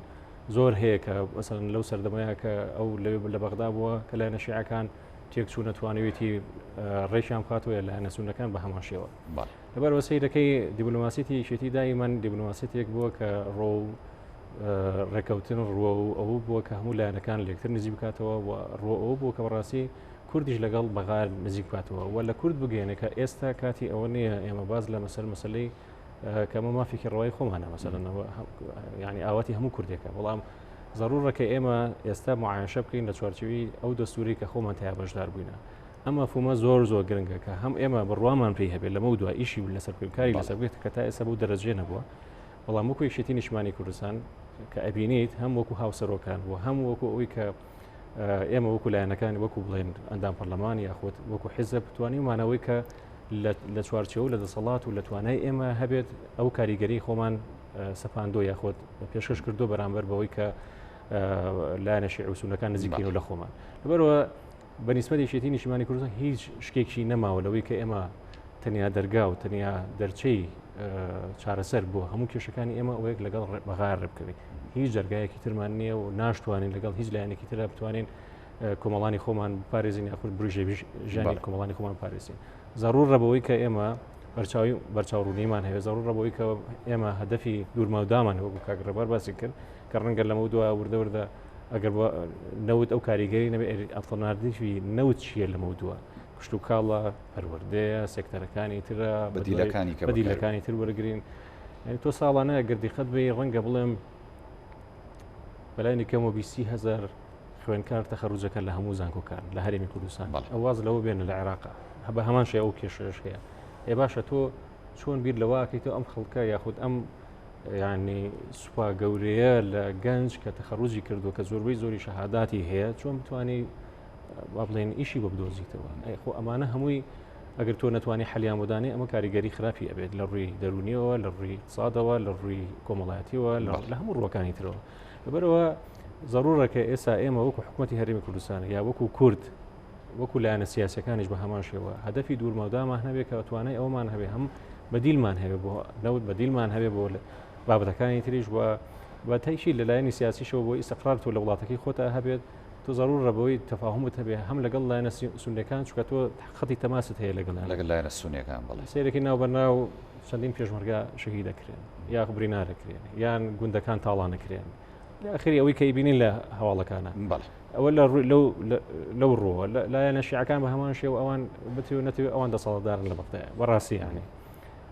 زۆر هەیە کە مەسەڵەن لەو سەردەمەیە کە ئەو لە بەغدا بووە کە لایەنە شیعەکان تێکچوو نەتوانێتی ڕێکیان بخاتوە لایەنە سوننەکان بە هەمان شێوە. لەبەرەوە سەیرەکەی دیبلۆماسیەتی یەکێتی دایمەن دیبلۆماسیەتێک بووە کە ڕۆ ڕێکەوتن ڕوە و ئەوە بووە کە هەموو لایەنەکان لێکتر نزیک بکاتەوە و ڕۆ ئەوە بووە کە بەڕاستی کوردیش لەگەڵ بەغار نزیک بکاتەوە و لە کورد بگەێنە کە ئێستا کاتی ئەوە نییە ئێمە باز لە مەسلەی کەمە مافێکی ڕەوای خۆمانە مەسەلەنەوە ینی ئاواتی هەموو کوردێکە بەڵام ضرورەکە ئێمە ئێستا معایشە بکەین لە چوارچوی ئەو دەستوری کە خۆمان تیا بەشدار بووینە. ئەمە فومە زۆر گرنگە کە هەم ئێمە بڕوامان پێی هەبێت لەمە دووە ئیشی لەسەر کاری لەسەر بێت کە تا ئێستا بوو دەرەجێ نەبووە بەڵام وەکو یەکێتی نیشتمانی کوردستان کە ئەبینیت هەم وەکو هاوسەرۆکان و هەم وەکو ئەوی کە ئێمە وەکو لایەنەکانی وەکو بڵێن ئەندام پەرلەمانی یاخود وەکو حیزب توانیمانەوەی کە لە چوارچێوە لە دەسەڵات و لە توانای ئێمە هەبێت ئەو کاریگەری خۆمان سەپاندۆ یاخود پێشکەش کردو بەرامبەر بەوەی کە لایەنە شیعی و سوننەکان نزیکین و لە خۆمان. لەبەرەوە بەنسبەت یەکێتی نیشتمانی کوردستان هیچ شتێکی نەماوە لەوەی کە ئێمە تەنیا دەرگا و تەنیا دەرچەی چارەسەر بۆ هەموو کێشەکانی ئێمە ئەوەیەک لەگەڵ بەغار ڕێبکەوێت. هیچ دەرگایەکی ترمان نییە و ناشتوانین لەگەڵ هیچ لایەنێکی ترە بتوانین کۆمەڵانی خۆمان بپارێزین یاخود بروژێ ژیانی کۆمەڵانی خۆمان پارێزین. ضرورە بەوەی کە ئێمە بەرچاوڕوونیمان هەیە ضرورە بەوەی کە ئێمە هەدەفی دوورمەودامان وەکو کاک ڕێبار باسی کرد کە ڕەنگە لەمە دووە وردە ئەگەر نەوت ئەو کاریگەری نەبێ ئەفڵناردیشی نەوت چیە لەمە دووە پشت و کاڵە پەروەردەیە سێکتەرەکانی ترە بەدیلەکانی تر وەرگرین. تۆ ساڵانە گردیقەت بێ ڕەنگە بڵێم بەلای نکەمەوە 20,000 خوێنکار تەخەڕوجەکە لە هەموو زانکۆکان لە هەرێمی کوردستان ئەواز لەوە بێنە لە عێراق بە هەمان شێ ئەو کێشەش هەیە. ئێ باشە تۆ چۆن بیر لەواکەی تۆ ئەم خەڵکە یاخود ئەم یعنی سوپا گەورەیە لە گەنج کە تەخەڕوجی کردو کە زۆربەی زۆری شەهاداتی هەیە چۆن بتوانانی با بڵێن ئیشی بۆ بدۆزیتەوە. خۆ ئەمانە هەمووی ئەگەر تۆ نەتوانی حەلیان بۆدانێ ئەمە کاریگەری خراپی ئەبێت لە ڕووی دەرونیەوە لە ڕووی اقتصادەوە لە ڕووی کۆمەڵایەتیەوە لە هەموو ڕووەکانی ترەوە. لەبەرەوە ضرورەکە ئێستا ئێمە وەکو حکوومەتی هەرێمی کوردستان یا وەکو کورد وەکو لایەنە سیاسەکانیش بە هەمان شێوە هەدەفی دوورمەودامان هەبێت کە توانای ئەومان هەبێ هەم بەدیلمان هەبێ بۆ نەوت بەدیلمان هەبێ بۆ بابەتەکانی تریش بە تایشی لەلایەنی سیاسیشەوە بۆ ئیستقرار تۆ لە وڵاتەکەی خۆتە هەبێت تۆ ضرورە بەوەی تەفاهمت هەبێ هەم لەگەڵ لایەنە سوننیەکان چونکە تۆ خەتی تەماست هەیە لەگەڵ لایەنە سوننیەکان بەڵێ سەیرێکی ناوبەرناو چەندین پێشمەرگا شەهید دەکرێن یا برینا دەکرێن یان گوندەکان تاڵان دەکرێن لەخری ئەوەی کە ئیبینین لە هەواڵەکانە ئەوە لەو ڕۆوە لایەنە شیعەکان بە هەمان شێوە ئەوان بتوێ نەتوێت ئەوان دەسەڵاتدارن لە بەغدایە بەڕاستی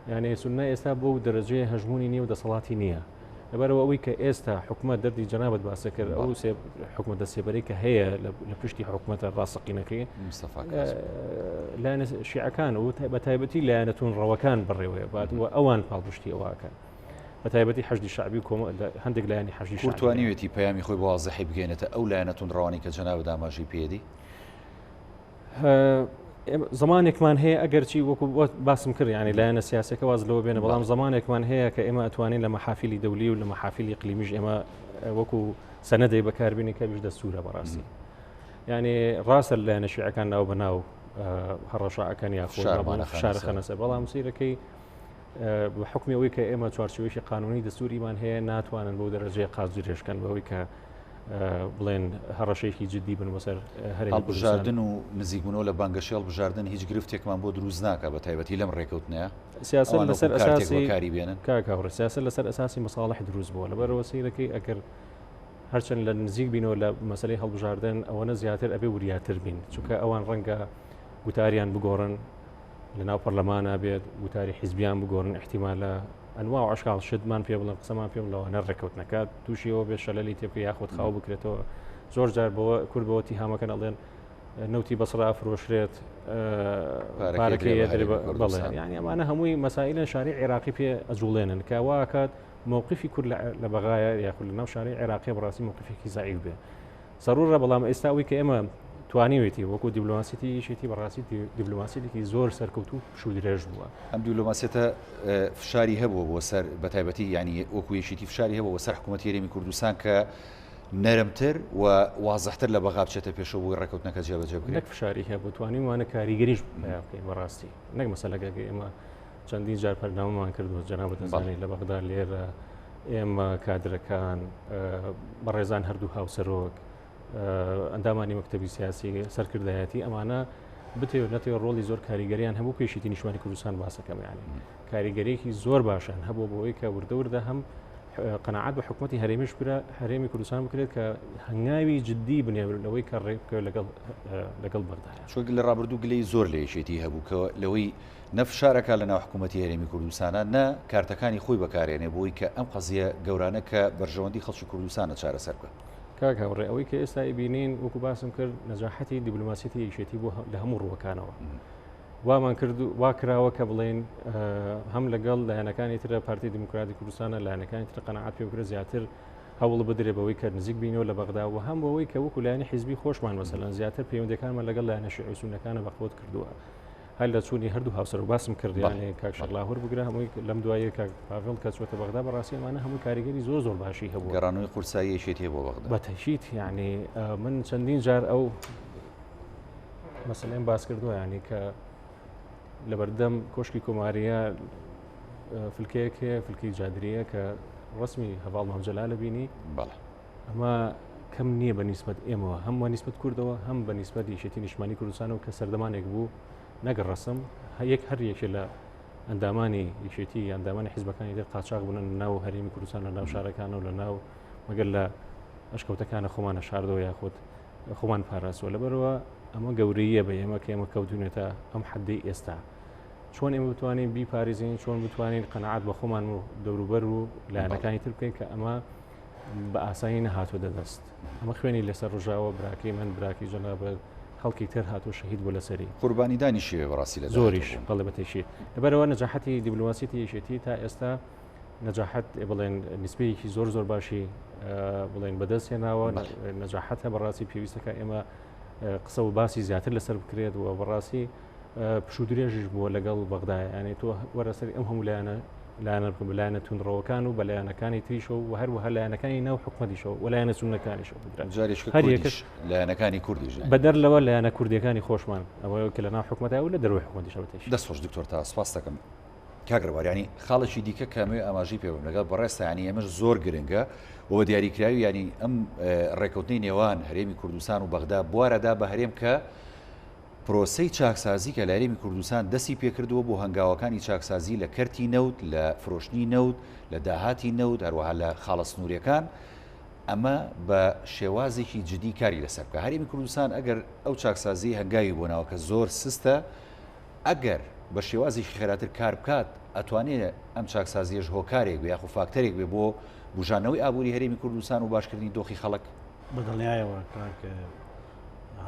یعنی سوننە ئێستا بۆ دەرەجەیە هەژمونی نییە و دەسەڵاتی نییە. لەبەرەوە ئەوەی کە ئێستا حکوومەت دەردی جەنابەت باسە کرد ئەو حکوومەتە سێبەرەی کە هەیە لە پشتی حکوومەتە ڕاستەقینەکەی لایەنە شیعەکان و بە تایبەتی لایەنەتون ڕەوەکان بڕێوەیە باتوە ئەوان پاڵپشتی ئەوەکەن بە تایبەتی حەشدی شعبی هەندێک لایەنی حەشدی شعبی توانیوێتی پەیامی خۆی بۆ وازەحی بگەێنێتە ئەو لایەنەتون ڕەوانی کە جەنابەت ئاماژەی پێدی زمانێکمان هەیە ئەگەرچی وەکو باسم کرد ینی لایەنە سیاسەکە واز لەوە بێنە بەڵام زمانێکمان هەیە کە ئێمە ئەتوانین لە مەحافلی دەولی و لە مەحافلی قلیمیش ئێمە وەکو سەنەدەی بەکاربیێنی کە بیش دەستورە بەڕاستی ینی ڕاستە لایەنە شیعەکان ناو بەناو هەڕەشعەکان یاخۆ شارە خەنەسەر بەڵام سیرەکەی بە حکمی ئەوەی کە ئێمە چوارچێوەیەکی قانونی دەستوریمان هەیە ناتوانن بۆ دەرەجەی قازجێشکەن بەوەی کە بڵێن هەڕەشەیەکی جدی بن بەسەر هەڵبژاردن و نزیکبوونەوە لە بانگەشی هەڵبژاردن هیچ گرفتێکمان بۆ دروست ناکە بە تایبەتی لەم ڕێکەوتنەیە سیاست لەسەر ئەساسی کاری بێنن کاکاوڕ سیاست لەسەر ئەساسی مەساڵح دروست بووە لەبەرەوە سیرەکەی ئەگەر هەرچەند لە نزیک بینەوە لە مەسەلەی هەڵبژاردن ئەوەنە زیاتر ئەبێ وریاتر بین چونکە ئەوان ڕەنگە گوتاریان بگۆڕن لە ناو پەرلەمانە بێت گوتاری حیزبیان بگۆڕن احتیمالە ئەنواع و عشقال شتمان پێ بڵێن قسەمان پێ بڵەوە نەڕێکەوت نکات تووشیەوە بێ شەلەلی تێبکە یاخود خاو بکرێتەوە زۆر جار بەوە کورد بەوەتی هامەکەن ئەڵێن نەوتی بەسڕا فرۆشرێت پارەکەی بڵێ یعنی ئەمانە هەمووی مەسائلە شاری عێراقی پێ ئەجوڵێنن کە واکات مووقفی کورد لە بەغایە یاخود لە ناو شاری عێراقی بەڕاستی مووقفێکی زعیف بێ ضرورە بەڵام ئێستا ئەوەی کە ئێمە توانیوێتی وەکو دیبلۆماسیەتی شێتی بەڕاستی دیبلۆماسیەتێکی زۆر سەرکەوتو پشوو درێژ بووە. ئەم دیبلۆماسیەتە فشاری هەبووە بۆ سەر بەتایبەتی ینی وەکو یەکێتی فشاری هەبووە سەر حکوومەتی هەرێمی کوردستان کە نەرمتر و وازەحتر لە بەغا بچێتە پێشەوە بۆی ڕێکەوتنەکە جێبەجێ بکرێت. نەک فشاری هەیە بۆ توانین وانە کاریگەریش بکەین بەڕاستی نەک مەسەلەکە ئێمە چەندین جار پەرنامەمان کردووە جەنابەت دەزانێت لە بەغدا لێرە ئێمە کادرەکان بەڕێزان هەردوو هاوسەرۆک ئەندامانی مەکتەبی سیاسی سەرکردایەتی ئەمانە بتێ نەتێ ڕۆڵی زۆر کاریگەریان هەبوو پێشێتی نیشتمانی کوردستان باسەکەم یانی کاریگەریەکی زۆر باشن هەبوو بۆەوەی کە وردەوردە هەم قەناعەت بە حکوومەتی هەرێمیش برا هەرێمی کوردستان بکرێت کە هەنگاوی جددی بنێرەوەی کە ڕێککە لەگەڵ بەغدایە چۆن لە ڕابردوو گلەی زۆر لە یەکێتی هەبوو کە لەوەی نەفشارەکە لە ناو حکوومەتی هەرێمی کوردستانە نە کارتەکانی خۆی بەکارێنێ بۆی کە ئەم قەزیە گەورانە کە بەرژەوەندی خەڵکی کوردستانە چارەسەر بکە. کاکەڕێ ئەوەی کە ئێستا بینین وەکو باسم کرد نەجاحەتی دیبلۆماسیەتی یەکێتی بۆ لە هەموو ڕووەکانەوە وامان کرد وا کراوە کە بڵێن هەم لەگەڵ لایەنەکانی ترە پارتی دیموکراتی کوردستانە لایەنەکانی تر قەناعەت پێ بکرێت زیاتر هەوڵ بدرێ بەوەی کە نزیک بینەوە لە بەغدا و هەم بەوەی کە وەکو لایەنی حیزبی خۆشمان مەسەلەن زیاتر پەیوەندیەکانمان لەگەڵ لایەنە شیوعی سوننەکانە بەخۆت کردووە هەر لە چوونی هەردوو هاوسەر و باسم کردیانێ کاک شەقلاهور بگرە هەمووی لەم دوایە کاک پاڤڵ کە چوەتە بەغدا بەڕاستی ئەمانە هەموو کاریگەری زۆر باشی هەبوو گەڕانەوەی قورسایی یەکێتی بۆ بەغدا بەتەشیت یعنی من چەندین جار ئەو مەسەلەیەم باس کردووە ینی کە لە بەردەم کۆشکی کۆماریە فلکەیەک هەیە فلکی جادریە کە ڕسمی هەواڵ مەمجەلالە بینی ئەمە کەم نییە بە نیسبەت ئێمەوە هەم بە نیسبەت کوردەوە هەم بە نیسبەت یەکێتی نیشتمانی کوردستانەوە کە سەردەمانێک بوو نەگەڕ ڕسم یەک هەر یەکێ لە ئەندامانی یەکێتی ئەندامانی حیزبەکانی تر قاچاق بوون لە ناو هەرێمی کوردستان لە ناو شارەکانە و لە ناو مەگەر لە ئەشکەوتەکانە خۆمانە شاردەوە یاخود خۆمان پاراستەوە لەبەرەوە ئەمە گەورەیە بە ئێمە کە ئێمە کەوتونێتە ئەم حەدەی ئێستا چۆن ئێمە بتوانین بیپارێزین چۆن بتوانین قەناعەت بە خۆمان و دەوروبەر و لایەنەکانی تر بکەین کە ئەمە بە ئاسایی نەهاتوە دەدەست ئەمە خوێنی لەسەر ڕژاوە براکەی من براکی جەنابەت خەڵکی تر هاتوو شەهید بۆ لەسەری قوربانیدانی شێوێ بەڕاستی لە زۆریش بەڵێ بەتەشی لەبەرەوە نەجاحەتی دیبلۆماسیەتی یەکێتی تا ئێستا نەجاحەت بڵێن نیسبەیەکی زۆر باشی بڵێن بەدەست هێناوە نەجاحەتە بەڕاستی پێویستەکە ئێمە قسە و باسی زیاتر لەسەر بکرێت و بەڕاستی پشوو درێژش بووە لەگەڵ بەغدایە یعنی تۆ وەرەسەری ئەم هەموو لایەنە بکەم بەلایەنە توندڕەوەکان و بەلایەنەکانی تریشەوە و هەروەها لایەنەکانی ناو حکومەتیشەوە و لایەنە سوننەکانیشەوە جارێکش لایەنەکانی کوردیش بەدەر لەوە لایەنە کوردیەکانی خۆشمان ئەوەیە کە لە ناو حکومەتە و لە دەروی حکومەتیشەوەتەش دەستخۆش دکتۆر تا سپاس دەکەم کاگڕوارانی خاڵێکی دیکە کامێ ئاماژی پێوە لەگەڵ بەڕێستا ینی ئەمەش زۆر گرنگە و دیاریکراوی ینی ئەم ڕێکەوتنی نێوان هەرێمی کوردستان و بەغدا بوارەدا بە هەرێم کە پرۆسەی چاکسازی کە لە هەرێمی کوردستان دەستی پێکردووە بۆ هەنگاوەکانی چاکسازی لە کەرتی نەوت لە فرۆشتنی نەوت لە داهاتی نەوت هەروەها لە خاڵە سنووریەکان ئەمە بە شێوازێکی جدی کاری لەسەر بکە هەرێمی کوردستان ئەگەر ئەو چاکسازی هەنگاوی بۆناوە کە زۆر سستە ئەگەر بە شێوازێکی خێراتر کار بکات ئەتوانێت ئەم چاکسازیەش هۆکارێک بێ یاخو فاکتەرێک بێ بۆ بژانەوەی ئابووری هەرێمی کوردستان و باشکردنی دۆخی خەڵک بەدڵنیایەوە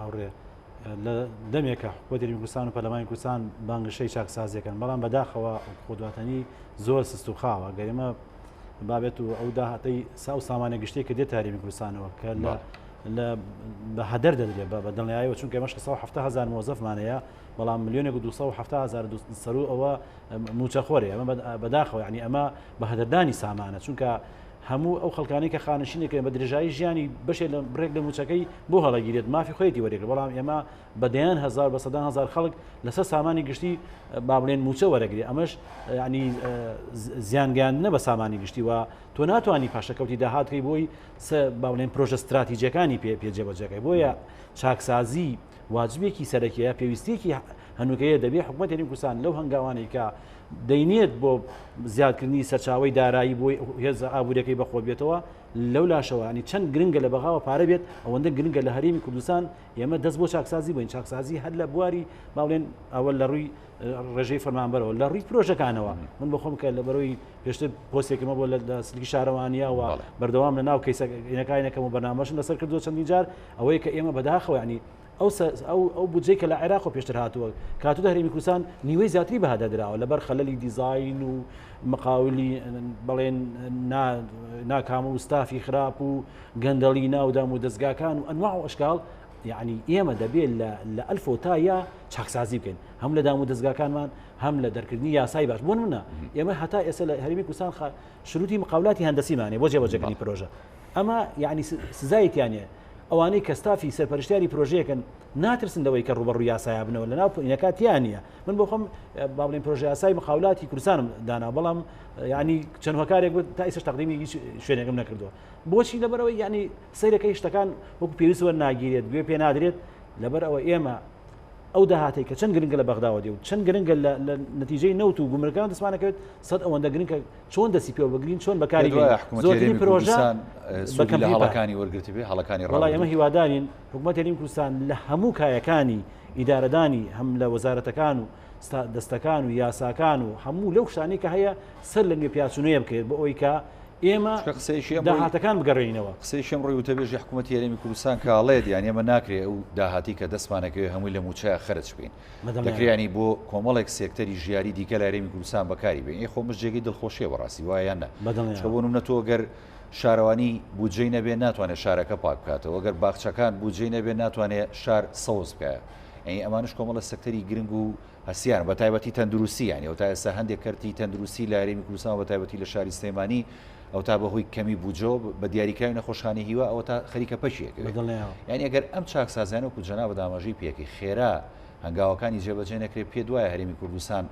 هاوڕێ لە دەمێکە حکوومەتی کوردستان و پەرلەمانی کوردستان بانگشەی چاکسازیەکەن بەڵام بەداخەوە خۆدواتنی زۆر سست و خاوە گەرێمە بابێت و ئەو داهاتەی ساو سامانە گشتێک کە دێت هەرێمی کوردستانەوە کە بە هەدەر دەدرێت بە دڵنیایەوە چونکە ئێمەش 170,000 مۆزەفمانەیە بەڵام ملیۆنێک و 270,000 سەر و ئەوە موچەخۆرێ ئەمە بەداخەوە یعنی ئەمە بە هەدەردانی سامانە چونکە هەموو ئەو خەڵکانی کە خانشینێکە بە درێژایی ژیانی بەشێ لە بڕێک لە موچەکەی بۆ هەڵەگیرێت مافی خۆیەتی وەرێگرێت بەڵام ئێمە بەدەیان هزار بە سەدان هزار خەڵک لەسەر سامانی گشتی با بڵێن موچە وەرەگرێت ئەمەش ینی زیانگەاندنە بە سامانی گشتی و تۆ ناتوانانی پاشەکەوتی داهاتکەی بۆی با بڵێن پرۆژە استراتیجیەکانی پێجێبەجەکەی بۆیە چاکسازی واجبێکی سەرەکیە پێویستێکی هەنووکەیە دەبێت حکوومەتی هەرێمی کوردستان لەو هەنگاوانەی کە دەینێت بۆ زیادکردنی سەرچاوی دارایی بۆی هێز ئابوووریەکەی بەخۆ بێتەوە لەو لاشەوە ینی چەند گرنگە لە بەغاوە پارە بێت ئەوەندە گرنگە لە هەرێمی کوردستان ئێمە دەست بۆ چاکسازی بووین چاکسازی هەر لە بواری باڵێن ئەوە لە ڕووی ڕێژەی فەرمانبەرەوە لە ڕووی پرۆژەکانەوە من بەخۆم کە لە بەرەوەی پێشتر پۆستێکمە بۆ لە سلکی شارەوانیا و بەردەوام لە ناو کەیسەکەینەکانەکەم و بەنامەشم لەسەر کردووە چەندین جار ئەوەیە کە ئێمە بەداخەوە ینی ئەو بودجەی کە لە عێراق و پێشتر هاتووە کاتوودە هەرێمی کوردستان نیوەی زیاتری بەهادە درراوە لەبەر خەلەلی دیزاین و مقاولی بڵێن ناکام و ستافی خراپ و گەندەڵی ناودام و دەستگاکان و ئەنواع و ئەشکال یعنی ئێمە دەبێت لە ئەلفۆ تا یا چاکسازی بکەین هەم لە دام و دەستگاکانمان هەم لە دەرکردنی یاسای باش بۆ منە ئێمە هەتا ئێستا لە هەرێمی کوردستان شروعی مقاولاتی هەندەسیمانێ بۆ جێبەجێکردنی پرۆژە ئەمە یعنی سزایەتیانە ئەوانەی کە ستافی سەرپەرشتیاری پرۆژەیەکن ناترسن لەوەی کە ڕوبەڕوو یاسایە بنەوە لە ناو پۆینەکاتیان نیە من بۆ خۆم با بڵێن پرۆژە یاسای مقاولاتی کوردستانم دانا بەڵام ینی چەند هۆکارێک تا ئێستا تەقدیمی هیچ شوێنێکم نەکردووە بۆچی لەبەرەوەی ینی سەیرەکەی شتەکان وەکو پێویستوە ناگیرێت گوێ پێ نادرێت لەبەر ئەوە ئێمە ئەو داهاتی کە چەند گرنگە لە بەغداوە دێ و چەند گرنگە لە نتیجەی نەوت و گومرگان دەسمانەکەوێت سەد ئەوەندە گرنگکە چۆن دەسی پێوە بگرین چۆن بەکاری زۆرترین پرۆژە بەکەم هەڵەکانی وەرگرتی بێ هەڵەکانی ڕڵای ئەمە هیوادارین حکوومەت هەرێمی کوردستان لە هەموو کایەکانی ئیدارەدانی هەم لە وەزارەتەکان و دەستەکان و یاساکان و هەموو لەو شتانەی کە هەیە سەر لە نوێ پیاسونەیە بکرێت بۆ ئەوەی کە ئێمە داهاتەکان بگەڕێنەوە قسەیشم ڕۆی وتەبێژی حکوومەتی هەرێمی کوردستان کاڵێت یان ئێمە ناکرێت ئەو داهاتی کە دەستمانەکەوێت هەمووی لە موچای خەرج بین دەکرێنی بۆ کۆمەڵێک سێکتەری ژیاری دیکە لە هەرێمی کوردستان بەکاری بێن یە خۆمش جێگەی دڵخۆشیە بەڕاستی وایە نە بۆ نەتۆ گەر شارەوانی بودجەی نەبێ ناتوانێت شارەکە پاک بکاتەوە گەر باخچەکان بودجەی نەبێ ناتوانێت شار سەوز بکە ئەمانش کۆمەڵە سەکتەری گرنگ و هەسیان بە تایبەتی تەندروستی یانی ئەو تا ئێستا هەندێک کەرتی تەندروستی لە هەرێمی کوردستان بە تایبەتی لە شاری سلێمانی ئەو تا بەهۆی کەمی بوجۆ بە دیاریکراوی نەخۆشخانەی هیوا ئەوە تا خەریکە پەشیەکە یعنی ئەگەر ئەم چاکسازیانە و جەناب بە دامەژی پێکی خێرا هەنگاوەکانی جێبەجێ نەکرێت پێ دوایە هەرێمی کوردستان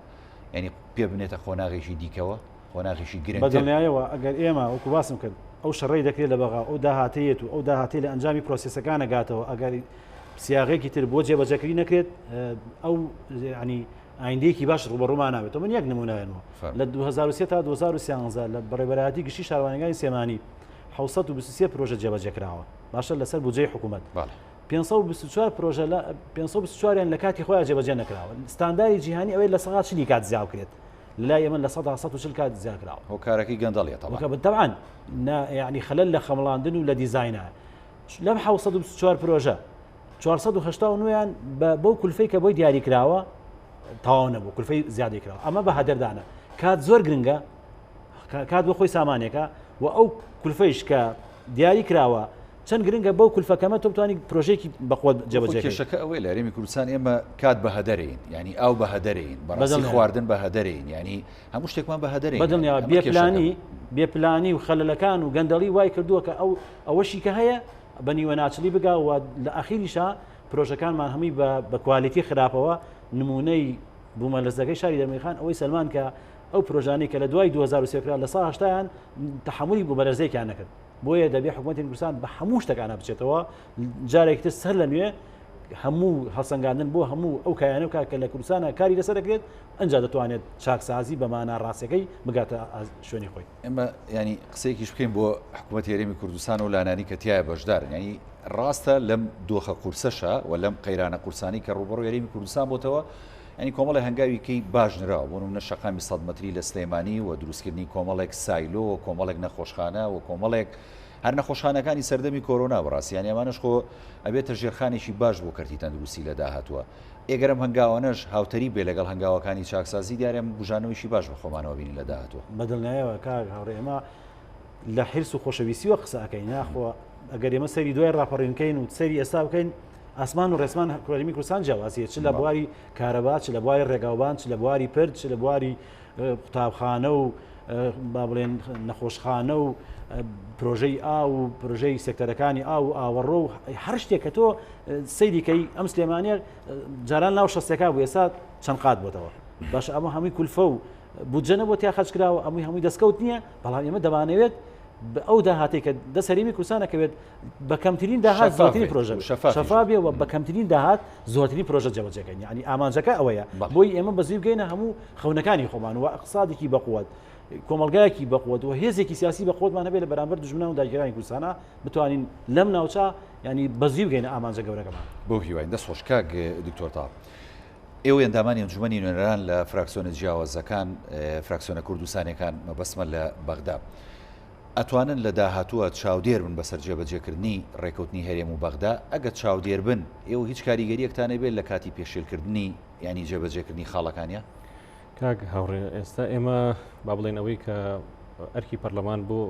ینی پێ بنێتە خۆناغێکی دیکەوە خۆناغێکی گرنگ بەدڵنیایەوە ئەگەر ئێمە وەکو باسم کرد ئەو شەڕی دەکرێت لە بەغا ئەو داهاتەیەت و ئەو داهاتی لە ئەنجامی پرۆسیسەکانە گاتەوە ئەگەر سیاغێکی تر بۆ جێبەجێکردی نەکرێت ئەو ینی ئایندەیەکی باش ڕوبەڕوومان ناوێت من یەک نمونەوێنەوە لە 2023 تا 2013 لە بەڕێبەرایەتی گشتی شارەوانیەکانی سێمانی 723 پرۆژە جێبەجێکراوە باشە لەسەر بودجەی حکوومەت 524 پرۆژە لە 524یان لە کاتی خۆیان جێبەجێ نەکراوە ستانداری جیهانی ئەوەی لە سەغا چلی کات زیاو کرێت لای ئێمە لە 140 کات زیاد کراوە هۆکارەکەی گەندەڵیە طبعا یعنی خەلەل لە خەمڵاندن و لە دیزاینە لەم 724 پرۆژە 489یان بەو کولفەی کە بۆی دیاری کراوە تاوا نەبوو کولفەی زیادی کراوە ئەمە بە هەدەردانە کات زۆر گرنگە کات بۆ خۆی سامانێکە و ئەو کولفەیش کە دیاری کراوە چەند گرنگە بەو کولفەکەمە تۆ بتوانانی پرۆژێکی بەخۆ جێبەجێ کێشەکە ئەوەی لە هەرێمی کوردستان ئێمە کات بە هەدەرین ینی ئاو بە هەدەرین بەڕاستی خواردن بە هەدەرین ینی هەموو شتێکمان بە هەدەرین بەدڵنیاوە بێپلانی و خەلەلەکان و گەندەڵی وای کردووە کە ئەوەشی کە هەیە بە نیوە ناچلی بگا و لە ئاخیریشا پرۆژەکانمان هەمووی بە کوالیتی خراپەوە نمونەی بوومەلەرزەکەی شاری دەرمەیخان ئەوەی سلمان کە ئەو پرۆژانەی کە لە دوای 2023 لە سا هەشتایان تەحملی بوومەلەرزەیەکیان نەکرد بۆیە دەبێت حکوومەتی کوردستان بە هەموو شتەکانە بچێتەوە جارێکتر سەر لە نوێ هەموو هەڵسەنگاندن بۆ هەموو ئەو کایانە و کاکە لە کوردستانە کاری لەسەر دەکرێت ئەنجا دەتوانێت چاکسازی بە مانا ڕاستەکەی بگاتە شوێنی خۆی ئێمە ینی قسەیەکیش بکەین بۆ حکوومەتی هەرێمی کوردستان و لانانی کە تایە بەشدار ینی ڕاستە لەم دۆخە قورسەشە و لەم قەیرانە قورسانی کە ڕوبەڕووی هەرێمی کوردستان بۆتەوە ینی کۆمەڵی هەنگاویکەی باش نراوە بۆ نمونە شەقامی 100 مەتری لە سلێمانی و دروستکردنی کۆمەڵێک سایلۆ و کۆمەڵێک نەخۆشخانە و کۆمەڵێک هەر نەخۆشخانەکانی سەردەمی کۆرۆنا بەڕاستیان ئەمانش خۆ ئەبێتە ژێرخانێکی باش بۆ کەرتی تەندروستی لە داهاتووە ئێگەرم هەنگاوانەش هاوتەری بێ لەگەڵ هەنگاوەکانی چاکسازی دیارێم بژانەوەیشی باش بە خۆمانەوە بینی لە داهاتووە بەدڵنیایەوە کار هاوڕێ ئێمە لە حرس و خۆشەویستیوە قسە ئەەکەین ناخۆ ئەگەر ئێمە سەری دوای ڕاپەڕینکەین و سەری ئێستا بکەین ئاسمان و ڕێسمان هەرێمی کوردستان جیاوازیە چ لە بواری کارەبا چ لە بواری ڕێگاوبان چ لە بواری پرد چ لە بواری قوتابخانە و با بڵێن نەخۆشخانە و پرۆژەی ئاو و پرۆژەی سێکتەرەکانی ئاو و ئاوەڕۆ و هەر شتێک کە تۆ سەیریکەی ئەم سلێمانیە جاران ناو شەستێکا بوو ئێستا چەند قات بۆتەوە باش ئەمە هەمووی کولفە و بودجە بۆ تیا خەرج کراوە هەمووی دەستکەوت نییە بەڵام ئێمە دەمانەوێت ئەو داهاتی کە دەست هەرێمی کوردستانەکەوێت بە کەمترین داهات زۆرترین پرۆژە شەفافیە و بە کەمترین داهات زۆرترین پرۆژە جێبەجێکەین یعنی ئامانجەکە ئەوەیە بۆی ئێمە بەزوی بگەینە هەموو خەونەکانی خۆمان و اقتصادێکی بەقووت کۆمەلگایەکی بەقووت و هێزێکی سیاسی بەقووتمان هەبێت لە بەرامبەر دژمنان و داگیرانی کوردستانە بتوانین لەم ناوچە ینی بەزوی بگەینە ئامانجە گەورەکەمان بۆ هیوای دەست خۆش کاک دکتۆر تا ئێوە ئەندامانی ئەنجومەنی نوێنەران لە فراکسیۆنە جیاوازەکان فراکسیۆنە کوردستانەکان مەبەستمە لە بەغدا ئەتوانن لە داهاتووە چاودێر بن بەسەر جێبەجێکردنی ڕێکەوتنی هەرێم و بەغدا ئەگە چاودێر بن ئێوە هیچ کاریگەریەکتانە بێت لە کاتی پێشێلکردنی ینی جێبەجێکردنی خاڵەکانیە کاک هاوڕێ ئێستا ئێمە با بڵێن ئەوەی کە ئەرکی پەرلەمان بۆ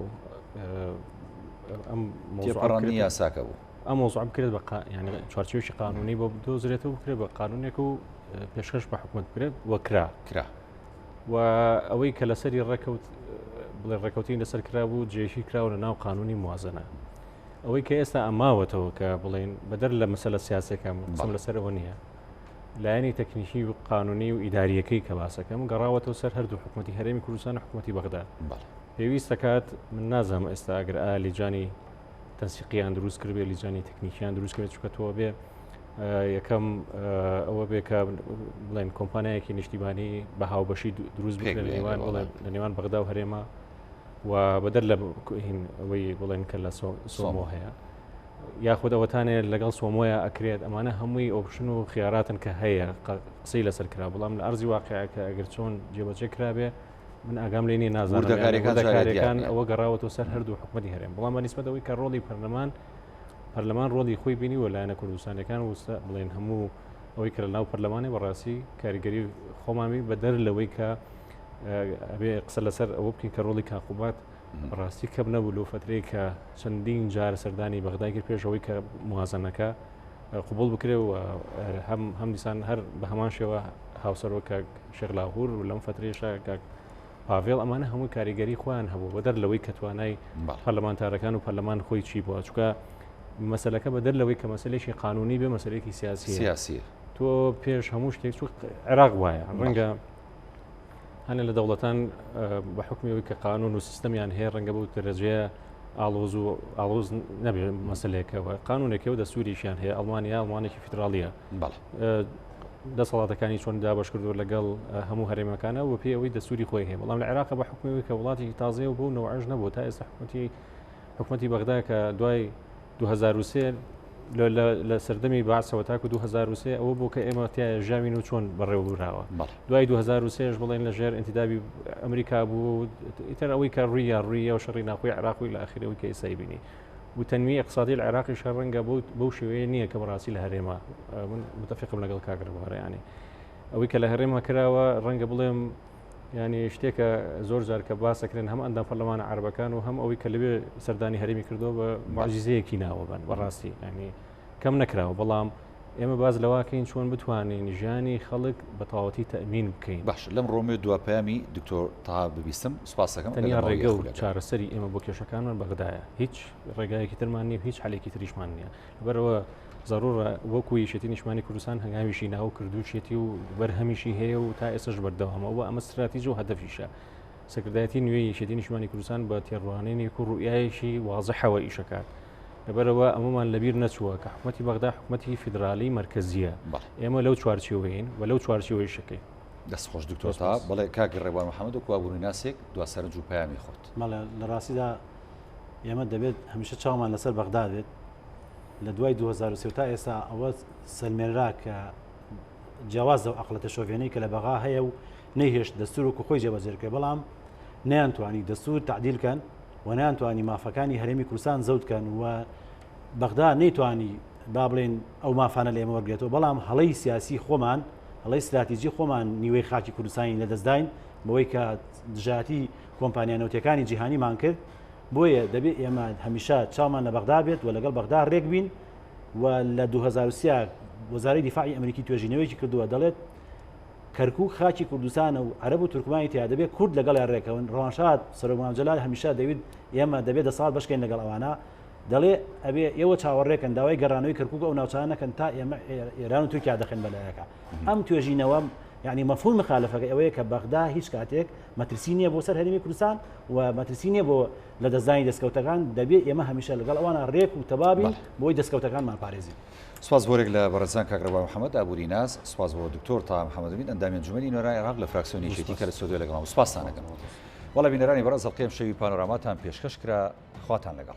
ئەم تێپەڕانی یاساکە بوو ئەم مۆزوع بکرێت بە ینی چوارچێوەشی قانونی بۆ بدۆزرێتەوە بکرێت بە قانونێک و پێشکەش بە حکومت بکرێت وەکرا و ئەوەی کە لەسەری ڕێکەوت بڵێ ڕێکەوتی لەسەر کرا بوو جێشی کراوە لە ناو قانونی موازنە ئەوەی کە ئێستا ئەماوەتەوە کە بڵێن بەدەر لە مەسەلە سیاسەکەم قسم لەسەرەوە نییە لایەنی تەکنیکی و قانونی و ئیداریەکەی کە باسەکەم گەڕاوەتەوە سەر هەردوو حکومەتی هەرێمی کوردستان و حکومەتی بەغداد پێویستە کات من نازانم ئێستا ئەگەر لیجانی تەنسیقیان دروست کرد بێ لیجانی تەکنیکیان دروست کرێت چکە تۆ بێ یەکەم ئەوە بێ کە بڵێن کۆمپانیایەکی نیشتیبانی بە هاوبەشی دروست بکرێت لە نێوان بەغدا و هەرێما و بەدەر لە ئەوەی بڵێن کە لە سۆمۆ هەیە یاخود ئەوەتانێ لەگەڵ سۆمۆیە ئەکرێت ئەمانە هەمووی ئۆپشن و خیاراتن کە هەیە قسەی لەسەر کرا بەڵام لە ئەرزی واقعەکە ئەگەر چۆن جێبەجێ کرابێ من ئاگام لێنی نازانەکان ئەوە گەڕاوەتەوە سەر هەردوو حکومەتی هەرێم بەڵام بەنسبەت ئەوەی کە ڕۆڵی پەرلەمان ڕۆڵی خۆی بینی و لایەنە کوردستانەکان وستە بڵێن هەموو ئەوەی کە لە ناو پەرلەمانی بەڕاستی کاریگەری خۆمامی بەدەر لەوەی کە ئەبێ قسە لەسەر ئەوە بکەین کە ڕۆڵی کاقوبات ڕاستی کەم نەبوو لەو فترەی کە چەندین جارە سەردانی بەغدای کرد پێشەوەی کە موازنەکە قبول بکرێ و هەم دیسان هەر بە هەمان شێوە هاوسەرۆکە شێخ لاهور و لەم فترێشە پاڤێڵ ئەمانە هەموو کاریگەری خۆیان هەبوو بەدەر لەوەی کە توانای پەرلەمانتارەکان و پەرلەمان خۆی چی بووە چکە مەسەلەکە بەدەر لەوەی کە مەسلێکی قانونی بێ مەسلێکی سیاسی تۆ پێش هەموو شتێک عێراق وایە ڕەنگە هەنێ لە دەوڵەتان بە حکمیەوەی کە قانون و سیستەمیان هەیە ڕەنگە بوو دەرەجەیە ئاڵۆز نەبێ مەسلێکەوە قانونێکەوە دەسووریشیان هەیە ئەڵمانێکی فیدراڵیە دەسەڵاتەکانی چۆن دابش کردو لەگەڵ هەموو هەرێمەکانە و پێ ئەوەی دەسووری خۆی هەیە بەڵام لە عێراق بە حکومیەوەی کە وڵاتی تازەیە و بوو نەوەعژ نەبوو تا ئێستا حکومەتی بەغدا کە دوای 2023 لە سەردەمی باسەوە تاکو 2023 ئەوە بۆ کە ئێمە تایە ژاوین و چۆن بەڕێوەبراوە دوای 2023 بڵێن لە ژێر ئینتیدابی ئەمریکا بوو ئیتر ئەوەی کە ڕوویە و شەڕی ناخۆی عێراقی لە ئاخرەوەی کە ئێستا بینی و تەنمی اقتصادی العراقی شەڕەنگە بەو شێوەیە نییە کە بەڕاستی لە هەرێما من متفقم لەگەڵ کاگرەوەرە ینی ئەوەی کە لە هەرێما کراوە ڕەنگە بڵێم ینی شتێکە زۆر جار کە باسەکرێن هەم ئەندام پەرلەمانە عەرەبەکان و هەم ئەوەی کە لەوێ سەردانی هەرێمی کردەوە بە معجزەیەکی ناوەبن بەڕاستی ینی کەم نەکراوە بەڵام ئێمە باز لەواکەین چۆن بتوانین ژیانی خەڵک بە تەواوەتی تەئمین بکەین باش لەم ڕۆمێ دواپەیامی دکتۆر تا ببیستم سپاسەکەم تەنیا ڕێگە و چارەسەری ئێمە بۆ کێشەکانمان بەغدایە هیچ ڕێگایەکی ترمان نییە هیچ حالێکی تریشمان نییە بەرەوە ضرورە وەکو یەکێتی نیشتمانی کوردستان هەنگامیشی ناو کردوشێتی و بەرهەمیشی هەیە و تا ئێستش بەردەوامەوە ئەمە استراتیژی و هەدەفیشە سەکردایەتی نوێی یەکێتی نیشتمانی کوردستان بە تێڕوانینێک و ڕوئایەکی واضحەوە ئیشەکات لەبەرەوە ئەمەمان لەبیر نەچووە کە حکومەتی بەغدا حکومەتی فیدرالی مرکزیە ئێمە لەو چوارچێوەین و لەو چوارچێوەی شەکەی دەستخۆش دکتۆر تا بەڵێ کاکی ڕێبوار محەممەد و کوابوونی ناسێک دو سەرنج و پەیامی خۆت مەڵێ لە ڕاستیدا ئێمە دەبێت هەمیشە چاومان لەسەر بەغدا بێت لە دوای 2023 تا ئێستا ئەوە سەلمێنرا کە جیاواز و عەقڵەتە شۆڤێنەی کە لە بەغا هەیە و نەیهێشت دەستور و خۆی جێبەجێکرێ بەڵام نەیانتوانی دەستور تعدیلکەن و نەیانتوانی مافەکانی هەرێمی کوردستان زەوتکەن و بەغدا نەیتوانی با بڵێن ئەو مافانە لە ئێمە وەرگێتەوە بەڵام هەڵەی سیاسی خۆمان هەڵەی استراتیژی خۆمان نیوەی خاکی کوردستانی لەدەستداین بەوەی کە دژاتی کۆمپانیا نەوتەکانی جیهانیمان کرد بۆیە دەبێت ئێمە هەمیشە چاومان لە بەغدا بێت و لەگەڵ بەغدا ڕێک بین و لە 2023 وەزارەی دیفاعی ئەمریکی توێژینەوەیکی کردووە دەڵێت کەرکووک خاکی کوردستانە و عەرەب و تورکمانی تیا دەبێت کورد لەگەڵ ڕێکەون ڕەوانشاد سەرۆکمەحەممەد هەمیشە دەوید ئێمە دەبێت دەساڵ بەشکەین لەگەڵ ئەوانە دەڵێ ئەبێ ئێوە چاوەڕێکن داوای گەڕانەوەی کەرکووک ئەو ناوچانەکەن تا ئێمە ئێران و تورکیا دەخێن بەلایەکە ئەم توێژینەوە یعنی مەفهوم مخالفەکە ئەوەیە کە بەغدا هیچ کاتێک مەترسی نییە بۆ سەر هەرێمی کوردستان و مەترسی نییە بۆ لە دەستدانی دەستکەوتەکان دەبێت ئێمە هەمیشە لەگەڵ ئەوانە ڕێک و تەبابین بۆی دەستکەوتەکانمان پارێزین سپاس بۆرێک لە بەڕێزان کاک ڕێبوار محەممەد ئابووری ناز سپاس بۆ دکتۆر تا محەممەدەمین ئەندامی ئەنجومەنی نوێرای عێراق لە فراکسیۆنی یەکێتی کە لە سودۆ لەگەڵ سپاسان دەکەم وەڵا بینەرانی بەڕێز هەڵقەیەم شەوی پانۆراماتان پێشکەش کرا خواتان لەگەڵ